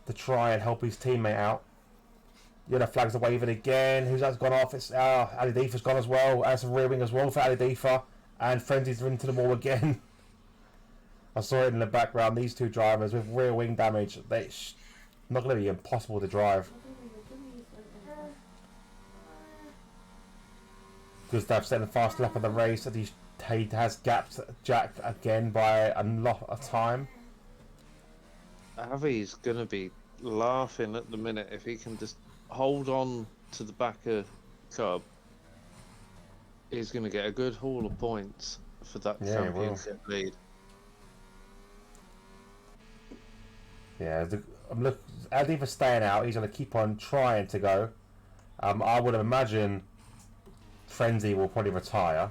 to try and help his teammate out. Yellow flags are waving again. Who's that's gone off? It's Ali Deefa's gone as well. That's a rear wing as well for Ali Deefa. And Frenzy's into the wall again. I saw it in the background. These two drivers with rear wing damage. They're not going to be impossible to drive. Gustav setting the fast lap of the race. He has gapped Jack again by a lot of time. Avi's going to be laughing at the minute if he can just hold on to the back of Cub. He's going to get a good haul of points for that championship lead. Yeah, Adi for staying out. He's going to keep on trying to go. I would imagine Frenzy will probably retire.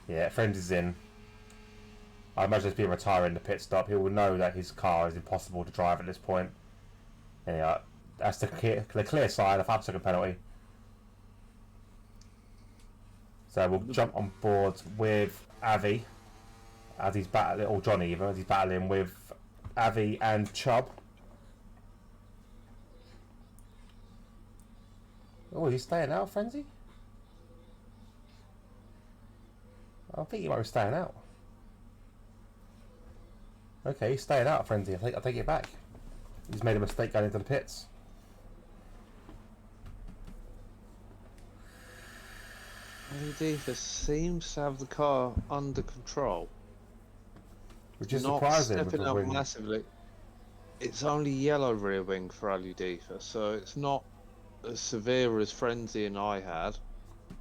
Yeah, Frenzy's in. I imagine he's been retiring the pit stop. He will know that his car is impossible to drive at this point. Anyway, that's the clear side of 5-second penalty. So we'll jump on board with Avi as he's battling, or Johnny even, as he's battling with Avi and Chubb. Oh, he's staying out, Frenzy? I think he might be staying out. Okay, he's staying out, Frenzy. I'll take it back. He's made a mistake going into the pits. Deefa seems to have the car under control. Which is surprising. Not stepping up massively. It's only yellow rear wing for Ali Deefa, so it's not as severe as Frenzy and I had.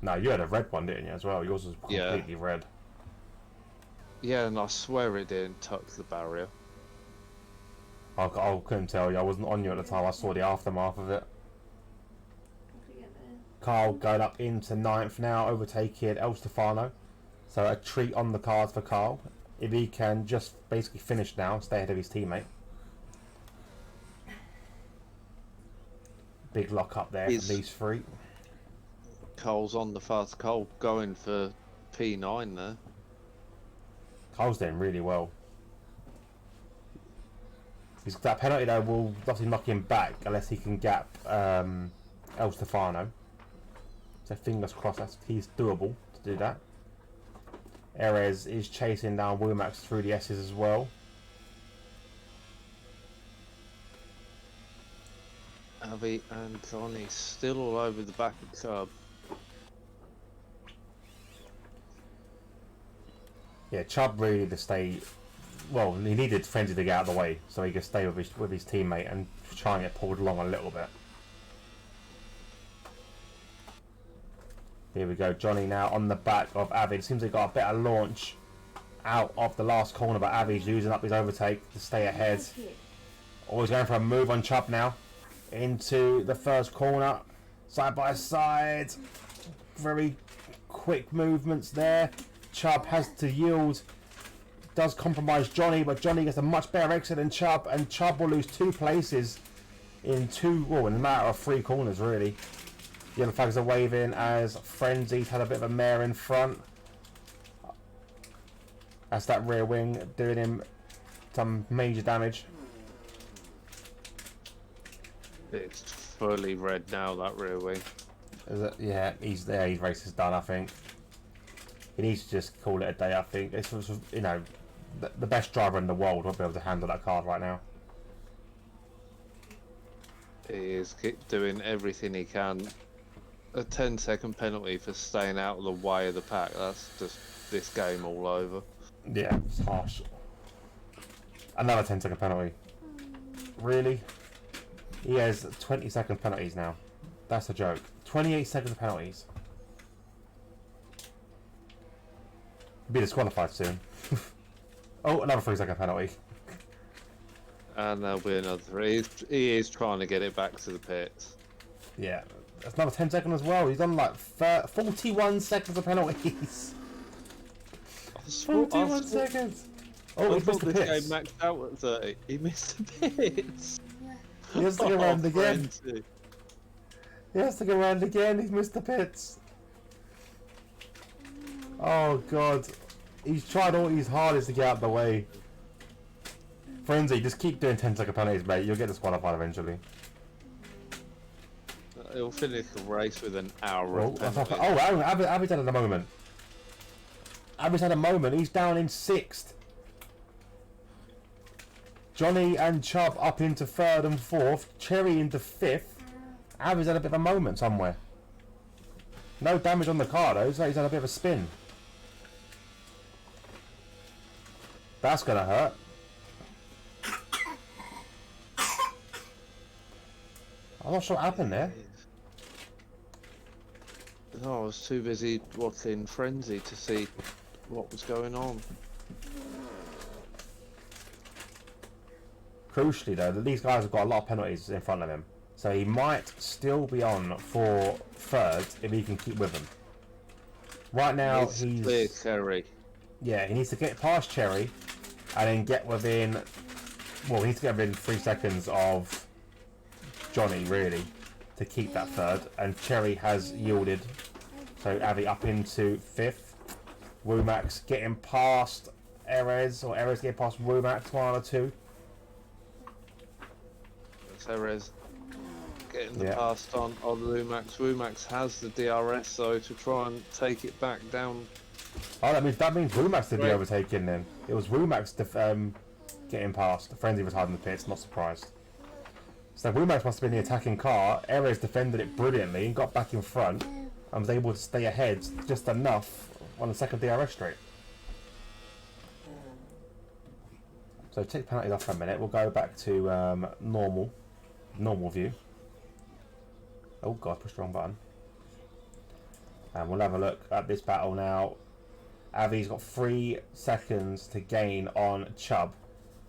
No, you had a red one, didn't you, as well? Yours was completely red. Yeah, and I swear it didn't touch the barrier. I couldn't tell you. I wasn't on you at the time. I saw the aftermath of it. Carl going up into 9th now, overtaking El Stefano. So a treat on the cards for Carl. If he can just basically finish now, stay ahead of his teammate. Big lock up there for these three. Cole's on the fast. Cole going for P9 there. Cole's doing really well. That penalty though will obviously knock him back unless he can gap El Stefano. So fingers crossed he's doable to do that. Erez is chasing down Womax through the S's as well. Avi and Johnny still all over the back of the Chubb. Yeah, Chubb really to stay. Well, he needed Frenzy to get out of the way so he could stay with his teammate and try and get pulled along a little bit. Here we go, Johnny now on the back of Avi. It seems they got a better launch out of the last corner, but Avi's using up his overtake to stay ahead. Always going for a move on Chubb now. Into the first corner, side by side. Very quick movements there. Chubb has to yield. Does compromise Johnny, but Johnny gets a much better exit than Chubb, and Chubb will lose 2 places in a matter of 3 corners, really. Yellow flags are waving as Frenzy's had a bit of a mare in front. That's that rear wing doing him some major damage. It's fully red now, that rear wing. Is it? Yeah, he's there. His race is done, I think. He needs to just call it a day, I think. It's, you know, the best driver in the world won't be able to handle that card right now. He is doing everything he can. A 10-second penalty for staying out of the way of the pack. That's just this game all over. Yeah, it's harsh. Another 10-second penalty. Really? He has 20-second penalties now. That's a joke. 28 seconds penalties. Be disqualified soon. Oh, another 3-second penalty. And there'll be another 3. He is trying to get it back to the pits. Yeah, that's another 10-second as well. He's done like 41 seconds of penalties. 41 seconds. Oh, he missed the pits. This game maxed out at 30. He missed the pits. He has to go around again. Frenzy. He has to go around again. He's missed the pits. Oh god, he's tried all his hardest to get out of the way. Frenzy, just keep doing 10-second penalties, mate. You'll get disqualified eventually. He'll finish the race with an hour. Oh, Abby's had a moment. Abby's had a moment. He's down in 6th. Johnny and Chubb up into 3rd and 4th. Cherry into 5th. Abby's had a bit of a moment somewhere. No damage on the car though, so he's had a bit of a spin. That's gonna hurt. I'm not sure what happened there. No, I was too busy watching Frenzy to see what was going on. Crucially though, these guys have got a lot of penalties in front of him. So he might still be on for 3rd if he can keep with them. Right now he's clear Cherry. Yeah, he needs to get past Cherry and then get within, well, he needs to get within 3 seconds of Johnny really to keep that 3rd, and Cherry has yielded. So Avi up into 5th. Womax getting past Erez, or Erez getting past Womax, 1 or 2. Erez getting the pass on Womax. Womax has the DRS though to try and take it back down. Oh, that means Womax did the overtaking then. It was Womax getting past. Frenzy was hiding the pits, not surprised. So Womax must have been the attacking car. Erez defended it brilliantly and got back in front and was able to stay ahead just enough on the 2nd DRS straight. So take the penalties off for a minute. We'll go back to normal view. Oh god, pushed the wrong button. And we'll have a look at this battle now. Avi's got 3 seconds to gain on Chubb,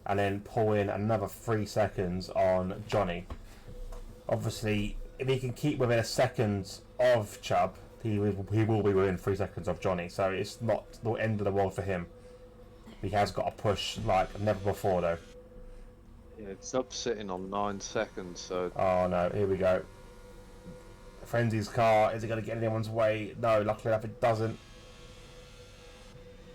and then pull in another 3 seconds on Johnny. Obviously, if he can keep within a second of Chubb, he will be within 3 seconds of Johnny. So it's not the end of the world for him. He has got to push like never before though. Yeah, it's up sitting on 9 seconds, so... Oh no, here we go. Frenzy's car, is it going to get in anyone's way? No, luckily enough it doesn't.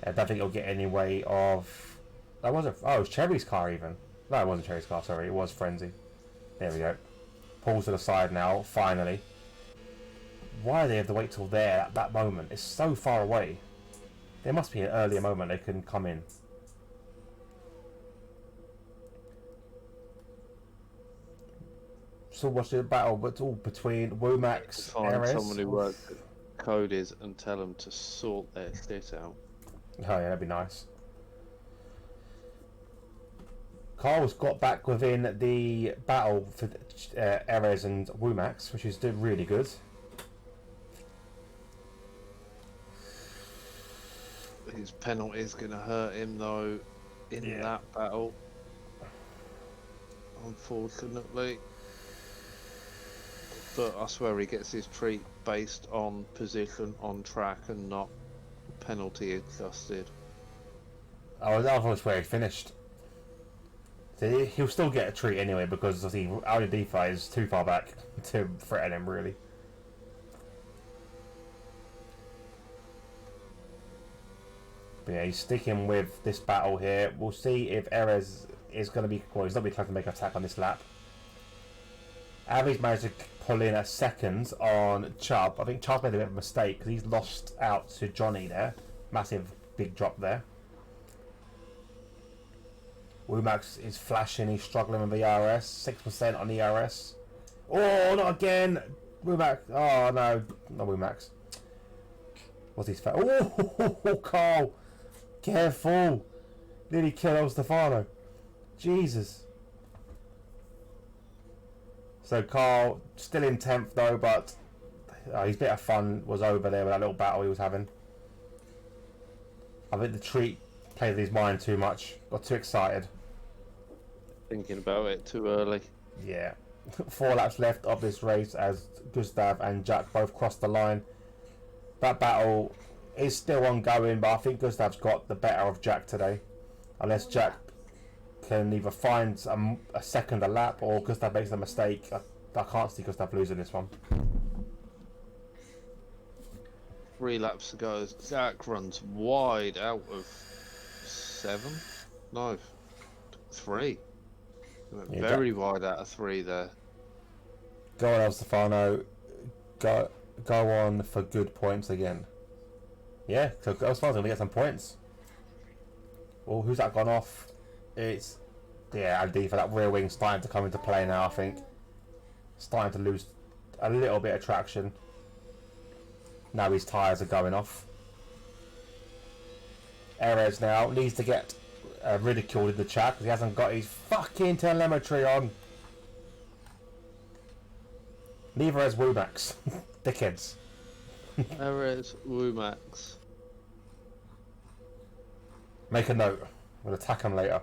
I don't think it'll get any way of... That wasn't... Oh, it was Cherry's car even. No, it wasn't Cherry's car, sorry, it was Frenzy. There we go. Pulls to the side now, finally. Why do they have to wait till there at that moment? It's so far away. There must be an earlier moment they can come in. So watch the battle, but it's all between Womax, Find Erez. someone who works at Cody's and tell them to sort their shit out. Oh yeah, that'd be nice. Carl's got back within the battle for Erez and Womax, which is really good. His penalty is going to hurt him though in that battle, unfortunately. But I swear he gets his treat based on position on track and not penalty adjusted. I was where he finished. So he'll still get a treat anyway because the Audi D5 is too far back to threaten him really. But yeah, he's sticking with this battle here. We'll see if Erez is going to be... Well, he's not going to be trying to make an attack on this lap. Avi's managed to pull in a second on Chubb. I think Chubb made a bit of a mistake because he's lost out to Johnny there. Massive big drop there. Womax is flashing. He's struggling with the ERS. 6% on the ERS. Oh, not again! Womax. Oh, no. Not Womax. What's his face? Oh, Carl! Careful! Nearly killed El Stefano. Jesus. So Carl still in 10th though, but his bit of fun was over there with that little battle he was having. I think the treat played his mind too much. Got too excited. Thinking about it too early. Yeah. 4 laps left of this race as Gustav and Jack both crossed the line. That battle is still ongoing, but I think Gustav's got the better of Jack today. Unless Jack can either find a second a lap or Gustav makes a mistake. I can't see Gustav losing this one. 3 laps to go. Jack runs wide out of 7? No, 3. Yeah, very wide out of 3 there. Go on, El Stefano. Go on for good points again. Yeah, so El Stefano's going to get some points. Well, who's that gone off? It's... Yeah, Andy, for that rear wing starting to come into play now, I think. Starting to lose a little bit of traction. Now his tyres are going off. Erez now needs to get ridiculed in the chat because he hasn't got his fucking telemetry on. Neither has Wumax. Dickheads. Erez, Wumax. Make a note. We'll attack him later.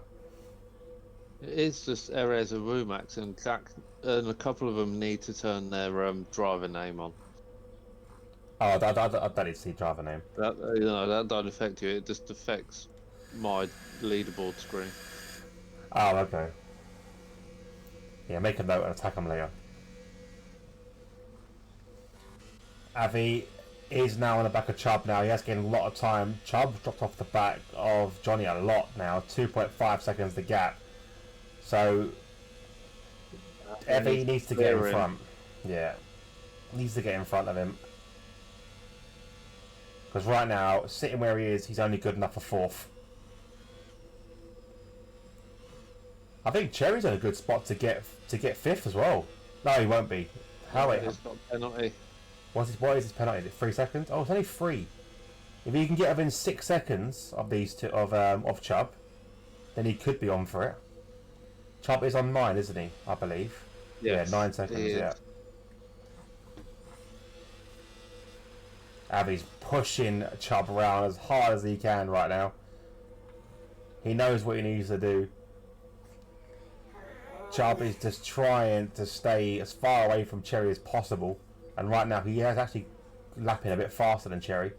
It is just Erez and Wumax, and Jack and a couple of them need to turn their driver name on. Oh, I don't need to see driver name. That that don't affect you. It just affects my leaderboard screen. Oh, okay. Yeah, make a note and attack him later. Avi is now on the back of Chubb now. He has gained a lot of time. Chubb dropped off the back of Johnny a lot now. 2.5 seconds the gap. So Avi needs to get in front. Yeah. Needs to get in front of him. Because right now, sitting where he is, he's only good enough for 4th. I think Cherry's in a good spot to get 5th as well. No, he won't be. How It's not a penalty. What is his penalty? Is it 3 seconds? Oh, it's only 3. If he can get within 6 seconds of these two of Chubb, then he could be on for it. Chubb is on 9, isn't he? I believe. Yes, yeah, 9 seconds. Yeah. Avi's pushing Chubb around as hard as he can right now. He knows what he needs to do. Chubb is just trying to stay as far away from Cherry as possible. And right now he is actually lapping a bit faster than Cherry.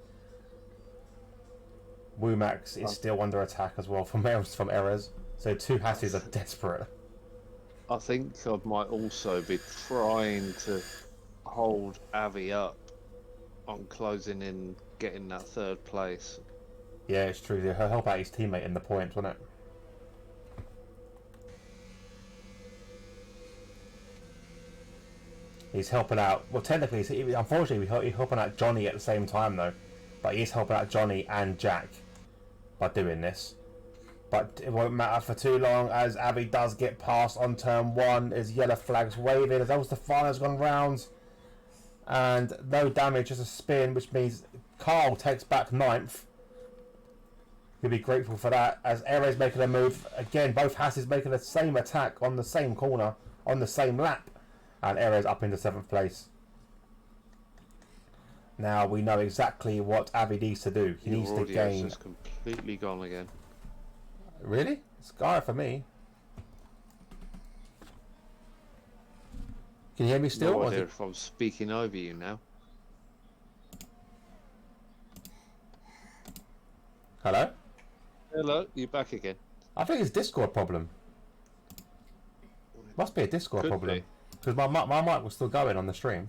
Wumax is still under attack as well from Erez. So 2 Hasses are desperate. I think I might also be trying to hold Avi up on closing in, getting that 3rd place. Yeah, it's true. He'll help out his teammate in the points, won't it? He's helping out. Well, technically, unfortunately, he's helping out Johnny at the same time, though. But he is helping out Johnny and Jack by doing this. But it won't matter for too long as Avi does get past on turn 1. As yellow flags waving as El Stefano's gone round. And no damage, just a spin, which means Carl takes back 9th. He'll be grateful for that. As Erez making a move again, both Hasses making the same attack on the same corner on the same lap. And Erez up into 7th place. Now we know exactly what Avi needs to do. He needs to gain. Just completely gone again. Really? It's alright for me. Can you hear me still? No idea if I'm speaking over you now. Hello? Hello, you back again? I think it's Discord problem. Must be a Discord problem. Because my mic was still going on the stream.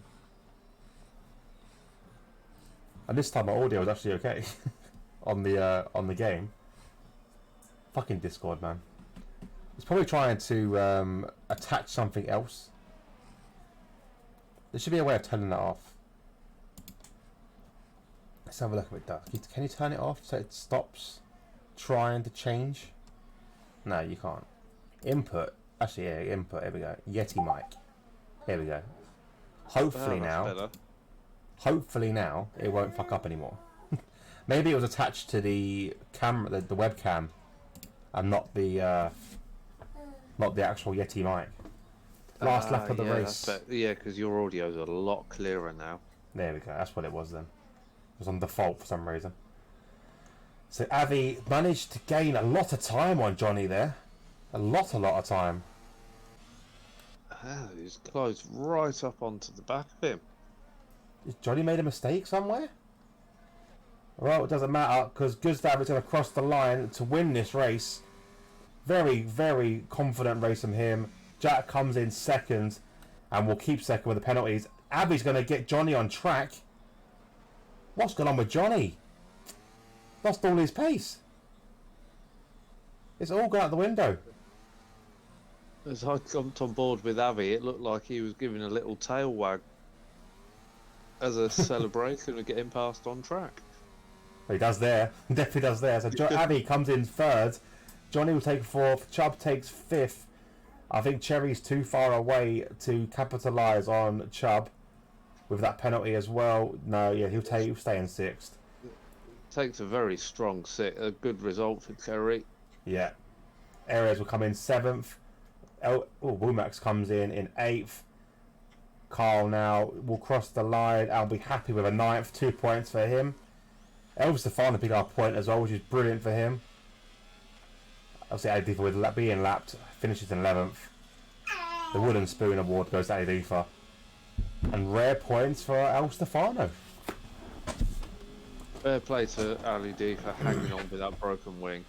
And this time my audio was actually okay on the game. Fucking Discord, man. It's probably trying to attach something else. There should be a way of turning that off. Let's have a look if it does. Can you turn it off so it stops trying to change? No, you can't. Input. Actually, yeah, input. Here we go. Yeti mic. Here we go. Hopefully now. Hopefully now it won't fuck up anymore. Maybe it was attached to the camera, the webcam, and not the not the actual Yeti mic. Last lap of the race. Yeah, because your audio's a lot clearer now. There we go. That's what it was then. It was on default for some reason. So Avi managed to gain a lot of time on Johnny there. A lot of time. He's closed right up onto the back of him. Has Johnny made a mistake somewhere? Well, it doesn't matter because Gustav is going to cross the line to win this race. Very, very confident race from him. Jack comes in second and will keep second with the penalties. Avi's going to get Johnny on track. What's going on with Johnny? Lost all his pace. It's all gone out the window. As I jumped on board with Avi, it looked like he was giving a little tail wag as a celebration of getting passed on track. He does there. Definitely does there. So Avi comes in third. Johnny will take fourth. Chubb takes fifth. I think Cherry's too far away to capitalise on Chubb with that penalty as well. No, yeah, he'll stay in sixth. Takes a very strong a good result for Cherry. Yeah. Ares will come in seventh. Womack comes in eighth. Carl now will cross the line. I'll be happy with a ninth. 2 points for him. Elvis Stefano pick up a point as well, which is brilliant for him. Obviously, Adifa with being lapped finishes in 11th. The Wooden Spoon Award goes to Adifa. And rare points for El Stefano. Fair play to Ali D for hanging on with that broken wing.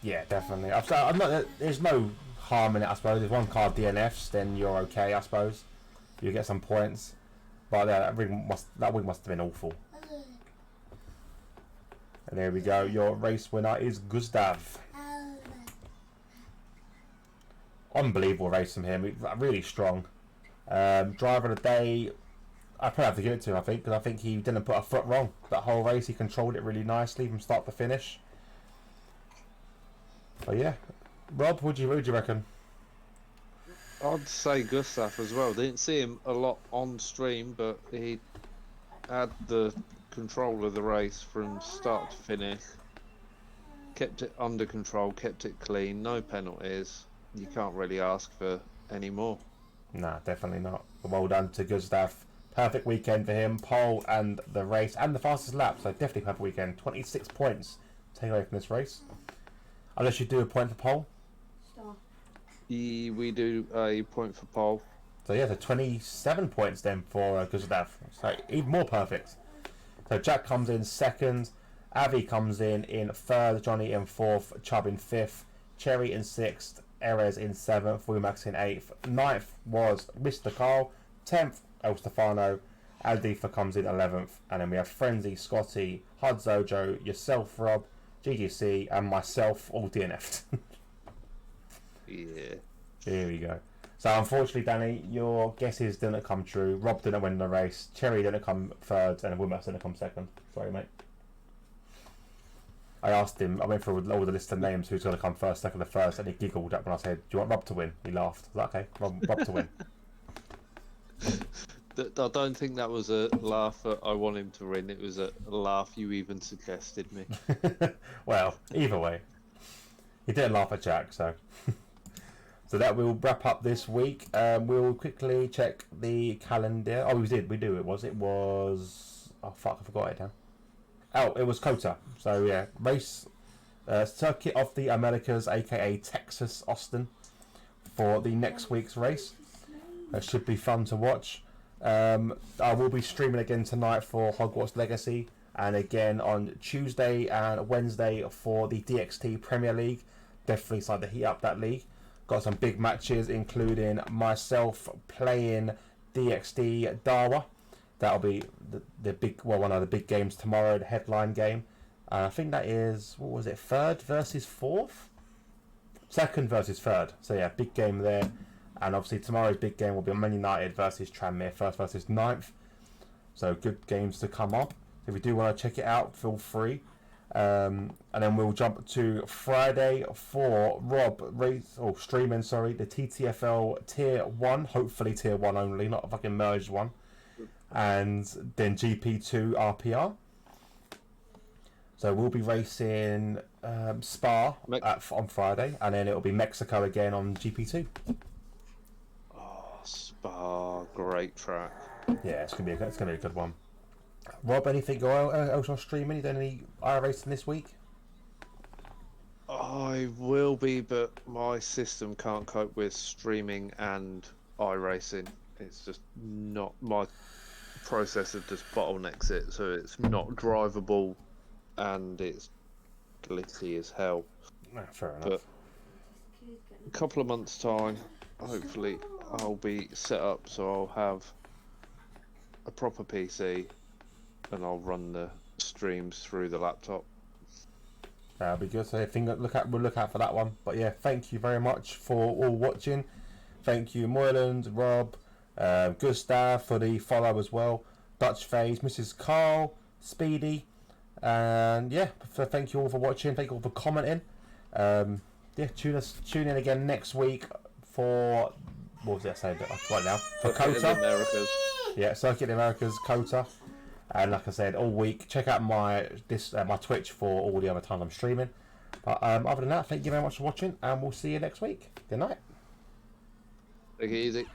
Yeah, definitely. I'm not, there's no harm in it, I suppose. If one car DNFs, then you're okay, I suppose. You get some points. But that wing must have been awful. And there we go. Your race winner is Gustav. Unbelievable race from him. Really strong. Driver of the day, I probably have to give it to him, I think, because I think he didn't put a foot wrong. That whole race, he controlled it really nicely from start to finish. But yeah. Rob, what do you reckon? I'd say Gustav as well. Didn't see him a lot on stream, but he had the control of the race from start to finish. Kept it under control, kept it clean, no penalties. You can't really ask for any more. Nah, definitely not. Well done to Gustav. Perfect weekend for him. Pole and the race and the fastest lap. So definitely perfect weekend. 26 points to take away from this race. Unless you do a point for pole. Star. We do a point for pole. So yeah, so 27 points then for Gustav. So even more perfect. So Jack comes in second. Avi comes in third. Johnny in fourth. Chubb in fifth. Cherry in sixth. Erez in seventh. Wumax in eighth. Ninth was Mr. Carl. 10th, El Stefano. Aldifa comes in 11th. And then we have Frenzy, Scotty, Hudzo, Joe, yourself, Rob, GGC, and myself all DNF'd. Yeah. Here we go. So unfortunately, Danny, your guesses didn't come true. Rob didn't win the race. Cherry didn't come third, and Wumax didn't come second. Sorry, mate. I asked him, I went through all the list of names who's going to come first, second, or first, and he giggled up when I said, do you want Rob to win? He laughed. I was like, okay, Rob to win. I don't think that was a laugh that I want him to win. It was a laugh you even suggested me. Well, either way. He didn't laugh at Jack, so... So that will wrap up this week. We'll quickly check the calendar. Oh, we do. It was... Oh, fuck, I forgot it now. Oh, it was COTA. So, yeah, race... Circuit of the Americas, a.k.a. Texas, Austin, for the next week's race. It should be fun to watch. I will be streaming again tonight for Hogwarts Legacy, and again on Tuesday and Wednesday for the DXT Premier League. Definitely excited to heat up that league. Got some big matches, including myself playing DXT Dawa. That'll be the big, well, one of the big games tomorrow, the headline game. I think that is, what was it, third versus fourth? Second versus third. So yeah, big game there. And obviously tomorrow's big game will be Man United versus Tranmere, first versus ninth. So good games to come up. If you do want to check it out, feel free. And then we'll jump to Friday for Rob streaming the TTFL Tier 1, hopefully Tier 1 only, not a fucking merged one. And then GP2 RPR. So we'll be racing Spa on Friday, and then it'll be Mexico again on GP2. Oh, Spa, great track. Yeah, it's gonna be a good one. Rob, anything else on streaming? You done any iRacing this week? I will be, but my system can't cope with streaming and iRacing. It's just not, my processor just bottlenecks it, so it's not drivable and it's glitchy as hell. Fair enough. But a couple of months' time, hopefully, I'll be set up so I'll have a proper PC and I'll run the streams through the laptop. That'll be good. So we'll look out for that one. But yeah, thank you very much for all watching. Thank you, Moyland, Rob, Gustav for the follow as well. Dutch Phase, Mrs. Carl, Speedy, and yeah, thank you all for watching. Thank you all for commenting. Yeah, tune in again next week for what was it I saying right now for Kota. Americas. Yeah, Circuit in Americas, Kota. And like I said, all week, check out my Twitch for all the other times I'm streaming. But other than that, thank you very much for watching, and we'll see you next week. Good night. Take it easy.